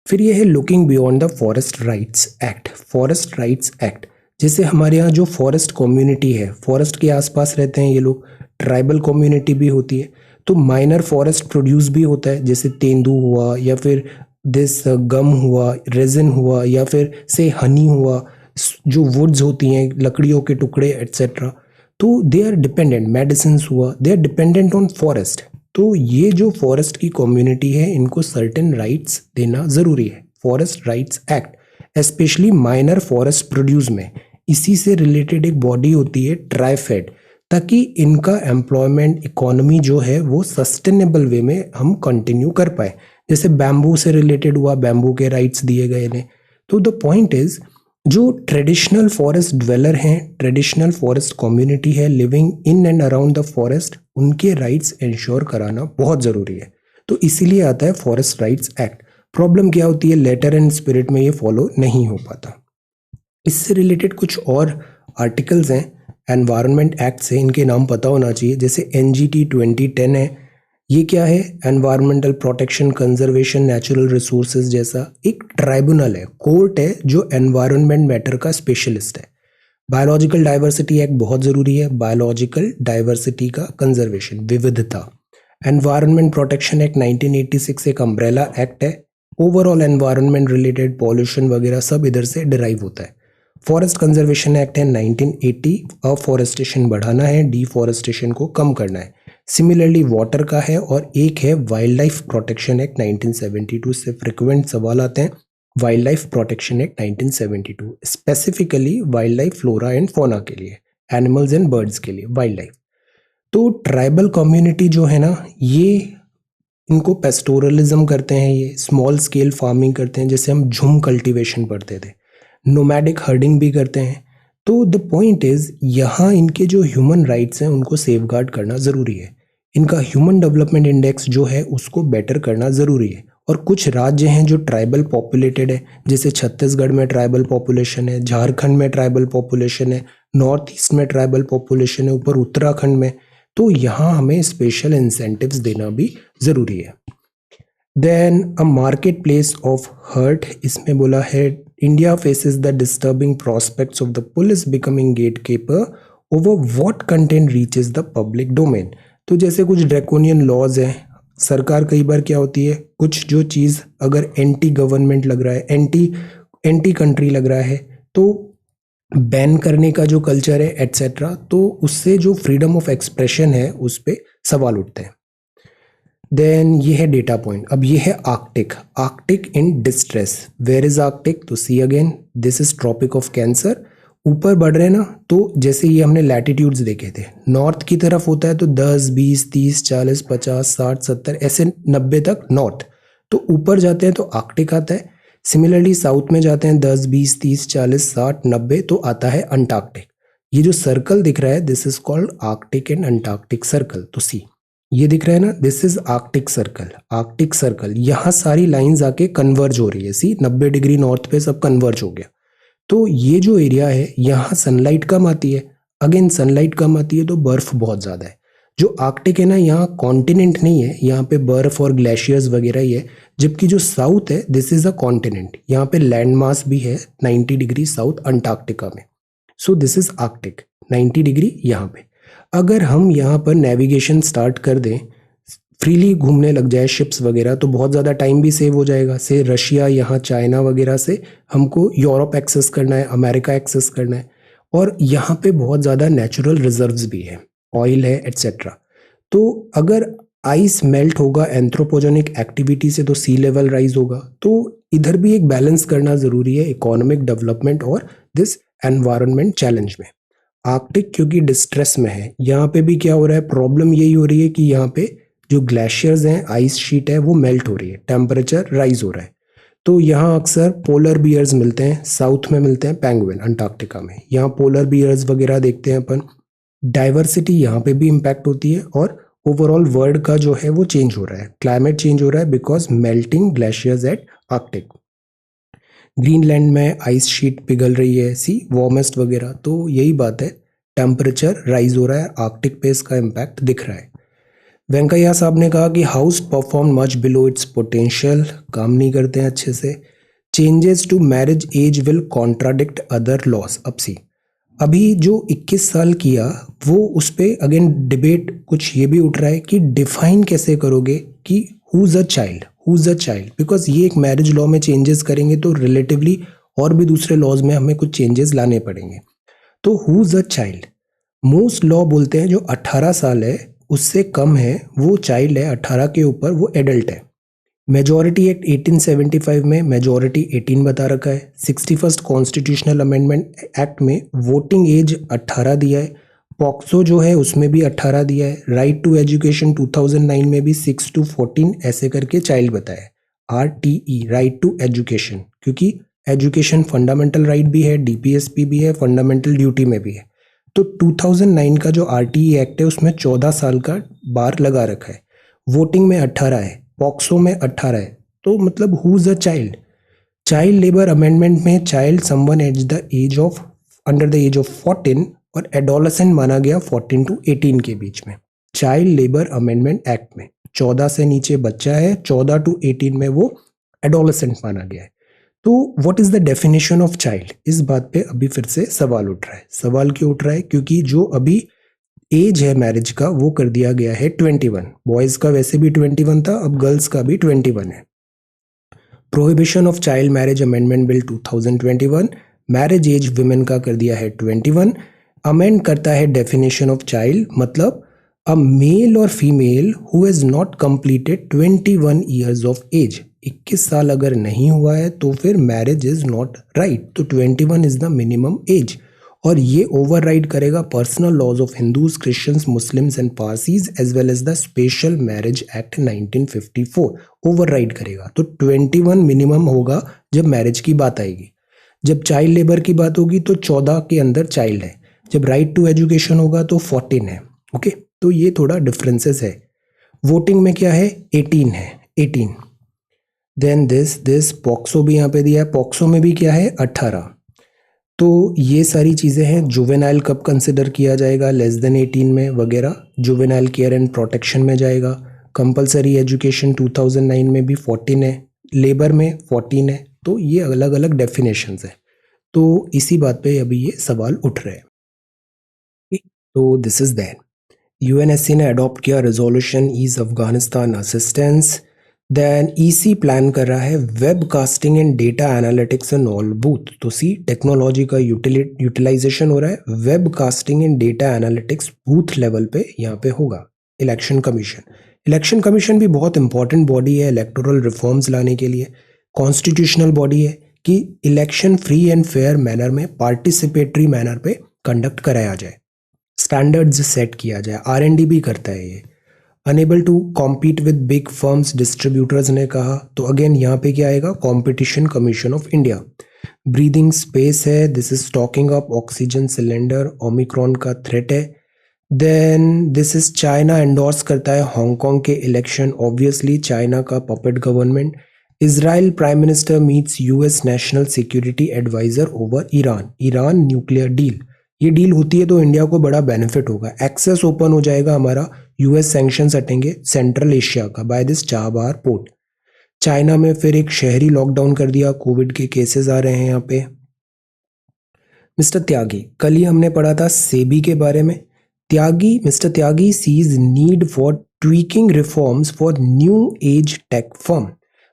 फिर ये है looking beyond the forest rights act. जैसे हमारे यहाँ जो फॉरेस्ट कम्युनिटी है, फॉरेस्ट के आसपास रहते हैं ये लोग, ट्राइबल कम्युनिटी भी होती है, तो माइनर फॉरेस्ट प्रोड्यूस भी होता है, जैसे तेंदू हुआ या फिर दिस गम हुआ, रेजिन हुआ, या फिर से हनी हुआ, जो वुड्स होती हैं, लकड़ियों के टुकड़े एट्सेट्रा। तो दे आर डिपेंडेंट, मेडिसिन हुआ, they are dependent on forest. तो ये जो फॉरेस्ट की कम्युनिटी है इनको सर्टेन राइट्स देना ज़रूरी है। Forest rights act specially minor forest produce में, इसी से रिलेटेड एक बॉडी होती है ट्राइफेड, ताकि इनका एम्प्लॉयमेंट इकोनॉमी जो है वो सस्टेनेबल वे में हम कंटिन्यू कर पाए। जैसे बैम्बू से रिलेटेड हुआ, बैम्बू के राइट्स दिए गए इन्हें। तो द पॉइंट इज, जो ट्रेडिशनल फॉरेस्ट ड्वेलर हैं, ट्रेडिशनल फॉरेस्ट कम्युनिटी है living in and around the forest, उनके राइट्स इंश्योर कराना बहुत ज़रूरी है। तो इसीलिए आता है फॉरेस्ट राइट्स एक्ट। प्रॉब्लम क्या होती है, लेटर एंड स्पिरिट में ये फॉलो नहीं हो पाता। इससे रिलेटेड कुछ और आर्टिकल्स हैं एनवायरनमेंट एक्ट से, इनके नाम पता होना चाहिए। जैसे NGT 2010 है, ये क्या है, environmental protection conservation natural resources जैसा एक ट्राइब्यूनल है, कोर्ट है जो एनवायरनमेंट मैटर का स्पेशलिस्ट है। बायोलॉजिकल डाइवर्सिटी एक्ट बहुत ज़रूरी है, बायोलॉजिकल डाइवर्सिटी का कंजर्वेशन, विविधता। एनवायरनमेंट प्रोटेक्शन एक्ट 1986 एक अम्ब्रेला एक्ट है, ओवरऑल एनवायरनमेंट रिलेटेड पॉल्यूशन वगैरह सब इधर से डिराइव होता है। फॉरेस्ट कंजर्वेशन एक्ट है 1980, अफॉरेस्टेशन बढ़ाना है, डिफॉरेस्टेशन को कम करना है। सिमिलरली वाटर का है, और एक है वाइल्ड लाइफ प्रोटेक्शन एक्ट 1972 से फ्रिक्वेंट सवाल आते हैं। Wild life protection act 1972 specifically wild life flora and fauna के लिए, एनिमल्स एंड बर्ड्स के लिए वाइल्ड लाइफ। तो ट्राइबल कम्युनिटी जो है ना, ये इनको पेस्टोरलिज्म करते हैं, ये स्मॉल स्केल फार्मिंग करते हैं, जैसे हम झुम कल्टीवेशन पढ़ते थे, नोमैडिक हर्डिंग भी करते हैं। तो द पॉइंट इज, यहाँ इनके जो ह्यूमन राइट्स हैं उनको सेफगार्ड करना ज़रूरी है। इनका ह्यूमन डेवलपमेंट इंडेक्स जो है उसको बेटर करना ज़रूरी है। और कुछ राज्य हैं जो ट्राइबल पॉपुलेटेड है, जैसे छत्तीसगढ़ में ट्राइबल पॉपुलेशन है, झारखंड में ट्राइबल पॉपुलेशन है, नॉर्थ ईस्ट में ट्राइबल पॉपुलेशन है, ऊपर उत्तराखंड में। तो यहाँ हमें स्पेशल इंसेंटिव्स देना भी ज़रूरी है। Then a market place of hurt, इसमें बोला है India faces the disturbing prospects of the police becoming gatekeeper over what content reaches the public domain. तो जैसे कुछ ड्रैकोनियन लॉज हैं, सरकार कई बार क्या होती है, कुछ जो चीज़ अगर एंटी गवर्नमेंट लग रहा है, एंटी कंट्री लग रहा है, तो बैन करने का जो कल्चर है एटसेट्रा, तो उससे जो फ्रीडम ऑफ एक्सप्रेशन है उस पर सवाल उठते हैं। देन ये है डेटा पॉइंट। अब ये है Arctic, Arctic in distress. Where is Arctic, तो see again, this is tropic of cancer. ऊपर बढ़ रहे हैं ना, तो जैसे ये हमने लैटिट्यूड्स देखे थे, नॉर्थ की तरफ होता है तो 10, 20, 30, 40, 50, 60, 70 ऐसे 90 तक नॉर्थ। तो ऊपर जाते हैं तो आर्कटिक आता है। सिमिलरली साउथ में जाते हैं 10, 20, 30, 40, 60, 90 तो आता है अंटार्कटिक। ये जो सर्कल दिख रहा है, this is called Arctic and Antarctic circle. तो सी ये दिख रहा है ना, this is Arctic circle. Arctic circle, यहाँ सारी लाइंस आके कन्वर्ज हो रही है, सी 90 डिग्री नॉर्थ पे सब कन्वर्ज हो गया। तो ये जो एरिया है, यहाँ सनलाइट कम आती है, अगेन सनलाइट कम आती है तो बर्फ बहुत ज़्यादा है। जो आर्कटिक है ना, यहाँ कॉन्टिनेंट नहीं है, यहाँ पे बर्फ और ग्लेशियर्स वगैरह ही है। जबकि जो साउथ है, दिस इज अ कॉन्टिनेंट, यहाँ पे लैंड मास भी है 90 डिग्री साउथ अंटार्कटिका में। सो दिस इज आर्कटिक, 90 डिग्री यहाँ पे। अगर हम यहाँ पर नेविगेशन स्टार्ट कर दें, फ्रीली घूमने लग जाए शिप्स वगैरह, तो बहुत ज़्यादा टाइम भी सेव हो जाएगा। से रशिया, यहाँ चाइना वगैरह से हमको यूरोप एक्सेस करना है, अमेरिका एक्सेस करना है, और यहाँ पे बहुत ज़्यादा नेचुरल रिजर्व्स भी है, ऑयल है एट्सेट्रा। तो अगर आइस मेल्ट होगा एंथ्रोपोजेनिक एक्टिविटी से, तो सी लेवल राइज होगा। तो इधर भी एक बैलेंस करना ज़रूरी है, इकोनॉमिक डेवलपमेंट और दिस एनवायरनमेंट चैलेंज में। आर्कटिक क्योंकि डिस्ट्रेस में है, यहाँ पे भी क्या हो रहा है, प्रॉब्लम यही हो रही है कि यहाँ पे जो ग्लेशियर्स हैं, आइस शीट है, वो मेल्ट हो रही है, टेम्परेचर राइज हो रहा है। तो यहाँ अक्सर पोलर बियर्स मिलते हैं, साउथ में मिलते हैं पेंगुइन अंटार्कटिका में, यहाँ पोलर बियर्स वगैरह देखते हैं अपन। डाइवर्सिटी यहाँ पे भी इम्पैक्ट होती है, और ओवरऑल वर्ल्ड का जो है वो चेंज हो रहा है, क्लाइमेट चेंज हो रहा है because melting glaciers at Arctic. Greenland में आइस शीट पिघल रही है, सी वार्मेस्ट वगैरह। तो यही बात है, टेम्परेचर राइज हो रहा है, आर्कटिक पे इसका इम्पैक्ट दिख रहा है। वेंकैया साहब ने कहा कि house perform much below its potential, काम नहीं करते हैं अच्छे से। Changes to marriage age will contradict other laws. अब सी, अभी जो 21 साल किया वो उस पर अगेन डिबेट कुछ ये भी उठ रहा है कि डिफाइन कैसे करोगे कि who's a child, who's a child, because ये एक मैरिज लॉ में चेंजेस करेंगे तो रिलेटिवली और भी दूसरे लॉज में हमें कुछ चेंजेस लाने पड़ेंगे। तो who's a child, most law बोलते हैं जो 18 साल है उससे कम है वो चाइल्ड है, 18 के ऊपर वो एडल्ट है। मेजॉरिटी एक्ट 1875 में मेजॉरिटी 18 बता रखा है। 61st कॉन्स्टिट्यूशनल अमेंडमेंट एक्ट में वोटिंग एज 18 दिया है। पॉक्सो जो है उसमें भी 18 दिया है। राइट टू एजुकेशन 2009 में भी 6 to 14 ऐसे करके चाइल्ड बताया है। RTE राइट टू एजुकेशन, क्योंकि एजुकेशन फंडामेंटल राइट भी है, DPSP भी है, फंडामेंटल ड्यूटी में भी है। तो 2009 का जो RTE एक्ट है उसमें 14 साल का बार लगा रखा है। वोटिंग में 18 है, पॉक्सो में 18 है। तो मतलब who is a child? Child labour amendment में child someone age the age of under the age of 14 और एडोलेसेंट माना गया 14 to 18 के बीच में। चाइल्ड लेबर अमेंडमेंट एक्ट में 14 से नीचे बच्चा है, 14 to 18 में वो एडोलेसेंट माना गया है। तो what is the definition of child? इस बात पे अभी फिर से सवाल उठ रहा है। सवाल क्यों उठ रहा है? क्योंकि जो अभी एज है मैरिज का वो कर दिया गया है 21। बॉयज का वैसे भी 21 था, अब गर्ल्स का भी 21 है। Prohibition of child marriage amendment bill 2021 marriage age women का कर दिया है 21। अमेंड करता है डेफिनेशन ऑफ चाइल्ड, मतलब अ मेल और female who has not completed 21 years of age. 21 साल अगर नहीं हुआ है तो फिर मैरिज इज नॉट राइट। तो 21 इज द मिनिमम एज, और ये ओवरराइड करेगा personal laws of Hindus, Christians, Muslims and Parsis as well as the special marriage act 1954 override करेगा। तो 21 मिनिमम होगा जब मैरिज की बात आएगी। जब चाइल्ड लेबर की बात होगी तो 14 के अंदर चाइल्ड है। जब राइट टू एजुकेशन होगा तो 14 है। ओके, तो ये थोड़ा डिफरेंसेस है। वोटिंग में क्या है? 18 है, 18। देन दिस पॉक्सो भी यहाँ पे दिया है, पॉक्सो में भी क्या है? 18। तो ये सारी चीज़ें हैं। जुवेनाइल कब कंसिडर किया जाएगा? लेस देन 18 में वगैरह। जुवेनाइल केयर एंड प्रोटेक्शन में जाएगा। कंपलसरी एजुकेशन 2009 में भी 14 है, लेबर में 14 है। तो ये अलग अलग डेफिनेशंस है। तो इसी बात पे अभी ये सवाल उठ रहे हैं। तो दिस इज दैट UNSC ने अडॉप्ट किया resolution ease Afghanistan assistance. Then EC plan कर रहा है web casting and data analytics and all booth. तो सी टेक्नोलॉजी का यूटिलाइजेशन हो रहा है। Web casting and data analytics booth level पे यहाँ पे होगा। इलेक्शन कमीशन भी बहुत इंपॉर्टेंट बॉडी है इलेक्टोरल रिफॉर्म्स लाने के लिए। कॉन्स्टिट्यूशनल बॉडी है कि election free and fair manner में, पार्टिसिपेटरी मैनर पे कंडक्ट कराया जाए, स्टैंडर्ड्स सेट किया जाए। R&D भी करता है ये। Enable to compete with big firms, distributors ने कहा। तो अगेन यहाँ पे क्या आएगा? Competition commission of India. Breathing space है, this is talking up oxygen cylinder, Omicron का थ्रेट है। Then this is China endorse करता है हांगकांग के इलेक्शन, ऑब्वियसली चाइना का puppet government. Israel prime minister meets US national security adviser over Iran nuclear deal. ये deal होती है तो इंडिया को बड़ा बेनिफिट होगा। एक्सेस ओपन हो जाएगा हमारा, US सैंक्शंस हटेंगे सेंट्रल एशिया का by this Chabahar port. China में फिर एक शहरी लॉकडाउन कर दिया, कोविड के केसेस आ रहे हैं यहाँ पे। मिस्टर त्यागी, कल ही हमने पढ़ा था सेबी के बारे में। Mister Tyagi sees need for tweaking reforms for new age tech firm.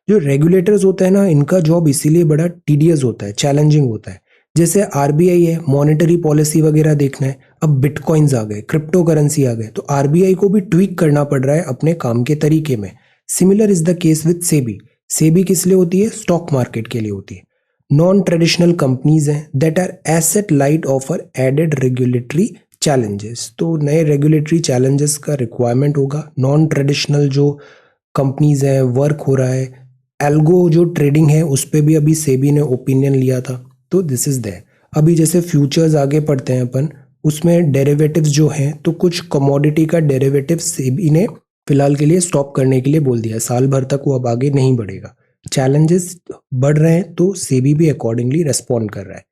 जो रेगुलेटर्स होते हैं ना, इनका जॉब इसीलिए बड़ा टीडियस होता है, चैलेंजिंग होता है। जैसे RBI है, मॉनेटरी पॉलिसी वगैरह देखना है। अब बिटकॉइंस आ गए, क्रिप्टो करेंसी आ गए, तो RBI को भी ट्वीक करना पड़ रहा है अपने काम के तरीके में। Similar is the case with SEBI. SEBI किस लिए होती है? स्टॉक मार्केट के लिए होती है। नॉन ट्रेडिशनल कंपनीज हैं that are asset light offer added regulatory challenges. तो नए रेगुलेटरी चैलेंजेस का रिक्वायरमेंट होगा। नॉन ट्रेडिशनल जो कंपनीज हैं, वर्क हो रहा है। एल्गो जो ट्रेडिंग है उस पर भी अभी सेबी ने ओपिनियन लिया था। तो दिस इज दैट। अभी जैसे फ्यूचर्स आगे पढ़ते हैं अपन, उसमें डेरिवेटिव्स जो हैं, तो कुछ कमोडिटी का डेरिवेटिव सेबी ने फिलहाल के लिए स्टॉप करने के लिए बोल दिया। साल भर तक वो अब आगे नहीं बढ़ेगा। चैलेंजेस बढ़ रहे हैं तो सेबी भी अकॉर्डिंगली रेस्पॉन्ड कर रहा है।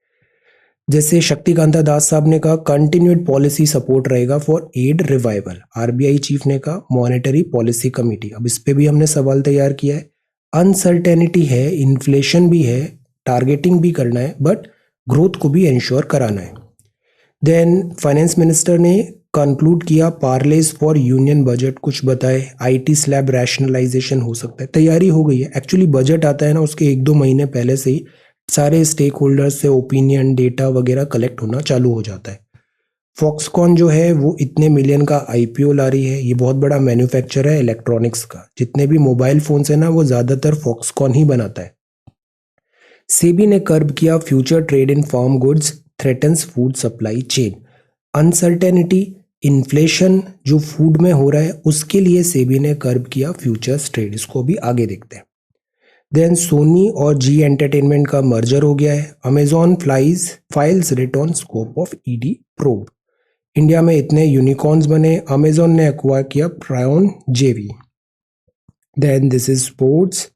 जैसे शक्तिकांता दास साहब ने कहा कंटिन्यूड पॉलिसी सपोर्ट रहेगा for aid revival. RBI chief ने कहा मॉनेटरी पॉलिसी कमेटी। अब इस पे भी हमने सवाल तैयार किया है। अनसर्टेनिटी है, इन्फ्लेशन भी है, टारगेटिंग भी करना है, बट ग्रोथ को भी इंश्योर कराना है। देन फाइनेंस मिनिस्टर ने कंक्लूड किया पार्लेज फॉर यूनियन बजट, कुछ बताए। IT स्लैब रैशनलाइजेशन हो सकता है, तैयारी हो गई है। एक्चुअली बजट आता है ना, उसके 1-2 महीने पहले से ही सारे स्टेक होल्डर्स से ओपिनियन, डेटा वगैरह कलेक्ट होना चालू हो जाता है। फॉक्सकॉन जो है वो इतने मिलियन का आईपीओ ला रही है, ये बहुत बड़ा मैन्युफैक्चरर है इलेक्ट्रॉनिक्स का, जितने भी मोबाइल फोन्स है ना वो ज़्यादातर फॉक्सकॉन ही बनाता है। सेबी ने कर्ब किया future trade in farm goods threatens food supply chain. Uncertainty, inflation जो फूड में हो रहा है उसके लिए सेबी ने कर्ब किया फ्यूचर्स ट्रेड। इसको भी आगे देखते हैं। देन सोनी और जी एंटरटेनमेंट का मर्जर हो गया है। Amazon files return scope of ED probe. India में इतने यूनिकॉर्न्स बने, अमेजॉन ने एक्वायर किया प्रायोन जेवी। देन दिस इज स्पोर्ट्स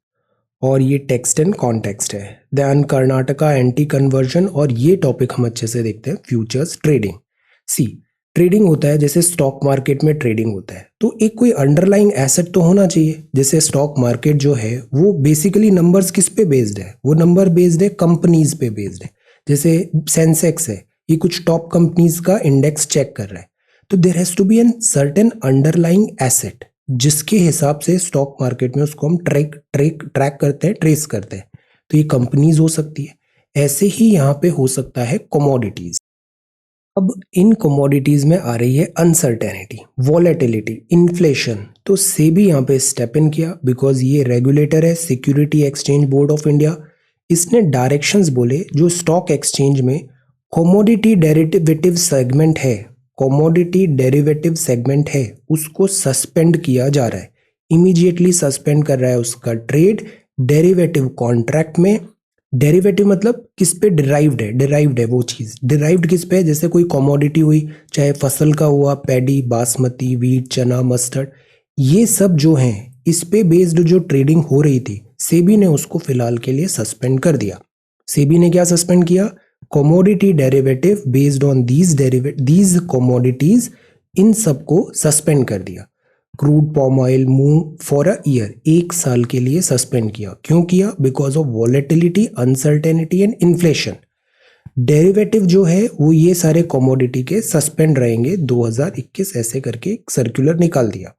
और ये टेक्स्ट एंड कॉन्टेक्स्ट है। देन कर्नाटका एंटी कन्वर्जन, और ये टॉपिक हम अच्छे से देखते हैं फ्यूचर्स ट्रेडिंग। सी, ट्रेडिंग होता है जैसे स्टॉक मार्केट में ट्रेडिंग होता है, तो एक कोई अंडरलाइंग एसेट तो होना चाहिए। जैसे स्टॉक मार्केट जो है वो बेसिकली नंबर्स किस पे बेस्ड है, वो नंबर बेस्ड है कंपनीज पे बेस्ड है। जैसे सेंसेक्स है, ये कुछ टॉप कंपनीज का इंडेक्स चेक कर रहा है, तो there has to be an certain underlying asset जिसके हिसाब से स्टॉक मार्केट में उसको हम ट्रैक करते हैं, ट्रेस करते हैं। तो ये कंपनीज हो सकती है। ऐसे ही यहाँ पे हो सकता है कमोडिटीज। अब इन कमोडिटीज में आ रही है अनसर्टेनिटी, वॉलेटिलिटी, इन्फ्लेशन। तो सेबी यहाँ पे स्टेप इन किया बिकॉज ये रेगुलेटर है, security exchange board of India. इसने डायरेक्शंस बोले जो स्टॉक एक्सचेंज में कमोडिटी डेरिवेटिव सेगमेंट है, कमोडिटी डेरिवेटिव सेगमेंट है, उसको सस्पेंड किया जा रहा है। इमीडिएटली सस्पेंड कर रहा है उसका ट्रेड डेरिवेटिव कॉन्ट्रैक्ट में। डेरिवेटिव मतलब किस पे डिराइव्ड है वो चीज़। डिराइव्ड किस पे है, जैसे कोई कमोडिटी हुई, चाहे फसल का हुआ, पैडी, बासमती, वीट, चना, मस्टर्ड, ये सब जो हैं इस पे बेस्ड जो ट्रेडिंग हो रही थी, सेबी ने उसको फिलहाल के लिए सस्पेंड कर दिया। सेबी ने क्या सस्पेंड किया, commodity derivative based on these commodities, इन सबको सस्पेंड कर दिया। Crude palm oil, moong for a year, 1 साल के लिए सस्पेंड किया। क्यों किया, because of volatility, uncertainty and inflation. Derivative जो है वो ये सारे कमोडिटी के सस्पेंड रहेंगे 2021, ऐसे करके एक सर्कुलर निकाल दिया।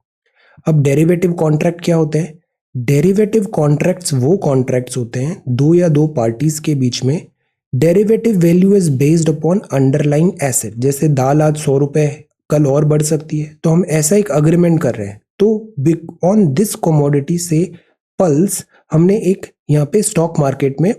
अब डेरिवेटिव कॉन्ट्रैक्ट क्या होते हैं, डेरिवेटिव कॉन्ट्रैक्ट्स वो कॉन्ट्रैक्ट्स होते हैं दो या दो पार्टीज के बीच में। Derivative value is based upon underlying asset. जैसे दाल आज 100 रुपए कल और बढ़ सकती है, तो हम ऐसा एक अग्रीमेंट कर रहे हैं। तो ऑन दिस कमोडिटी से पल्स हमने एक यहाँ पे स्टॉक मार्केट में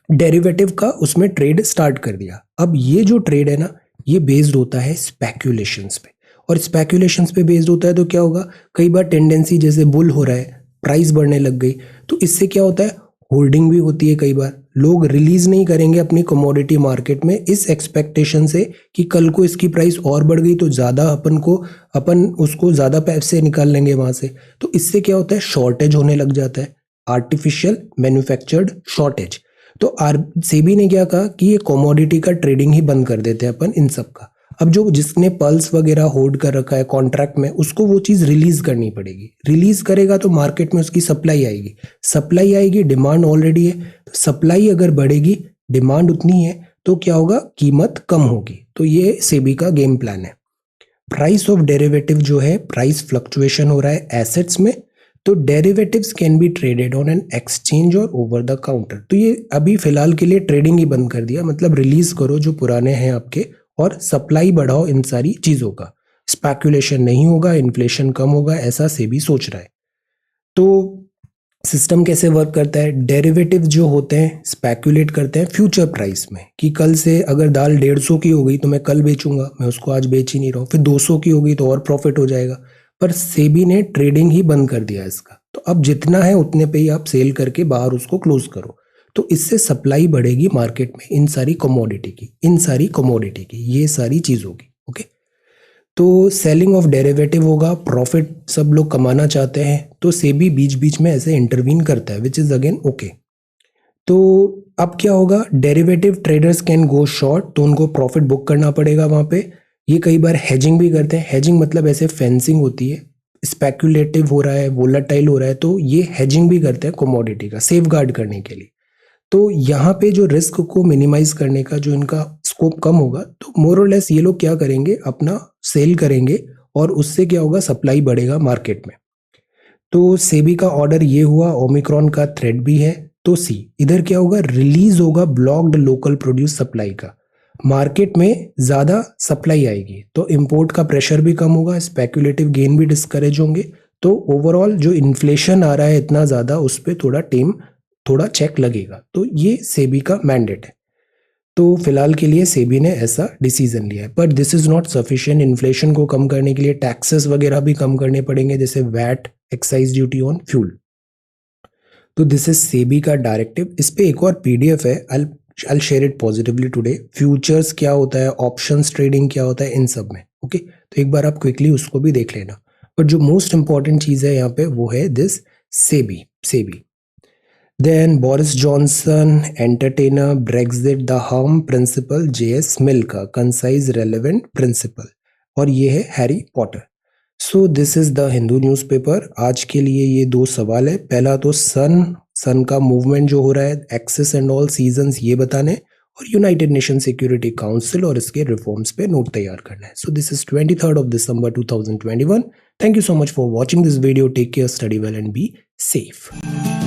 डेरिवेटिव का उसमें ट्रेड स्टार्ट कर दिया। अब ये जो ट्रेड है ना, ये बेस्ड होता है स्पेक्यूलेशंस पे, और स्पेक्यूलेशंस पे बेस्ड होता है तो क्या होगा, कई बार टेंडेंसी जैसे बुल हो रहा है, प्राइस बढ़ने लग गई, तो इससे क्या होता है, होल्डिंग भी होती है। कई बार लोग रिलीज नहीं करेंगे अपनी कमोडिटी मार्केट में इस एक्सपेक्टेशन से कि कल को इसकी प्राइस और बढ़ गई तो ज़्यादा अपन उसको ज़्यादा पैसे निकाल लेंगे वहाँ से। तो इससे क्या होता है, शॉर्टेज होने लग जाता है, आर्टिफिशियल मैन्युफैक्चर्ड शॉर्टेज। तो सेबी ने क्या कहा कि ये कमोडिटी का ट्रेडिंग ही बंद कर देते हैं अपन इन सब का। अब जो जिसने पल्स वगैरह होल्ड कर रखा है कॉन्ट्रैक्ट में, उसको वो चीज़ रिलीज करनी पड़ेगी। रिलीज करेगा तो मार्केट में उसकी सप्लाई आएगी, सप्लाई आएगी, डिमांड ऑलरेडी है, तो सप्लाई अगर बढ़ेगी, डिमांड उतनी है, तो क्या होगा, कीमत कम होगी। तो ये सेबी का गेम प्लान है। प्राइस ऑफ डेरिवेटिव जो है, प्राइस फ्लक्चुएशन हो रहा है एसेट्स में, तो derivatives can be traded on an exchange और ओवर द काउंटर। तो ये अभी फिलहाल के लिए ट्रेडिंग ही बंद कर दिया, मतलब रिलीज करो जो पुराने हैं आपके, और सप्लाई बढ़ाओ इन सारी चीजों का। स्पेकुलेशन नहीं होगा, इन्फ्लेशन कम होगा, ऐसा सेबी सोच रहा है। तो सिस्टम कैसे वर्क करता है, डेरिवेटिव जो होते हैं स्पेकुलेट करते हैं फ्यूचर प्राइस में, कि कल से अगर दाल 150 की हो गई तो मैं कल बेचूंगा, मैं उसको आज बेच ही नहीं रहा हूँ, फिर 200 की हो गई तो और प्रॉफिट हो जाएगा। पर सेबी ने ट्रेडिंग ही बंद कर दिया इसका, तो अब जितना है उतने पे ही आप सेल करके बाहर उसको क्लोज करो। तो इससे सप्लाई बढ़ेगी मार्केट में इन सारी कमोडिटी की, ये सारी चीज़ होगी। ओके, तो सेलिंग ऑफ डेरिवेटिव होगा, प्रॉफिट सब लोग कमाना चाहते हैं, तो सेबी बीच बीच में ऐसे इंटरवीन करता है, विच इज अगेन ओके। तो अब क्या होगा, derivative traders can go short, तो उनको प्रॉफिट बुक करना पड़ेगा वहां पे। ये कई बार हेजिंग भी करते हैं, हेजिंग मतलब ऐसे फेंसिंग होती है, स्पेक्यूलेटिव हो रहा है, वोलेटाइल हो रहा है, तो ये हेजिंग भी करते हैं कमोडिटी का सेफ गार्ड करने के लिए। तो यहाँ पे जो रिस्क को मिनिमाइज करने का जो इनका स्कोप कम होगा, तो मोर और लेस ये लोग क्या करेंगे, अपना सेल करेंगे, और उससे क्या होगा, सप्लाई बढ़ेगा मार्केट में। तो सेबी का ऑर्डर ये हुआ, ओमिक्रॉन का थ्रेट भी है। तो सी, इधर क्या होगा, रिलीज होगा ब्लॉक्ड लोकल प्रोड्यूस सप्लाई का। मार्केट में ज़्यादा सप्लाई आएगी तो इंपोर्ट का प्रेशर भी कम होगा, स्पेक्युलेटिव गेन भी डिस्करेज होंगे। तो ओवरऑल जो इन्फ्लेशन आ रहा है इतना ज़्यादा, उस पर थोड़ा चेक लगेगा। तो ये सेबी का मैंडेट है। तो फिलहाल के लिए सेबी ने ऐसा डिसीजन लिया है, पर this is not sufficient. Inflation को कम करने के लिए टैक्सेस वगैरह भी कम करने पड़ेंगे, जैसे VAT, excise duty on fuel. तो दिस इज सेबी का डायरेक्टिव। इस पे एक और पीडीएफ है, I'll share it positively today। Futures क्या होता है, ऑप्शंस ट्रेडिंग क्या होता है, इन सब में। ओके, तो एक बार आप क्विकली उसको भी देख लेना। बट जो मोस्ट इंपॉर्टेंट चीज है यहाँ पे वो है this SEBI. Then Boris Johnson, entertainer, Brexit, the harm principle, J.S. Mill का concise relevant principle, और ये है Harry Potter. So this is the Hindu newspaper. आज के लिए ये 2 सवाल है। पहला तो सन का मूवमेंट जो हो रहा है, एक्सेस एंड ऑल सीजन्स, ये बताने, और यूनाइटेड नेशन सिक्योरिटी काउंसिल और इसके रिफॉर्म्स पे नोट तैयार करना है। So this is 23rd of December 2021। Thank you so much for watching this video. Take care, study well and be safe.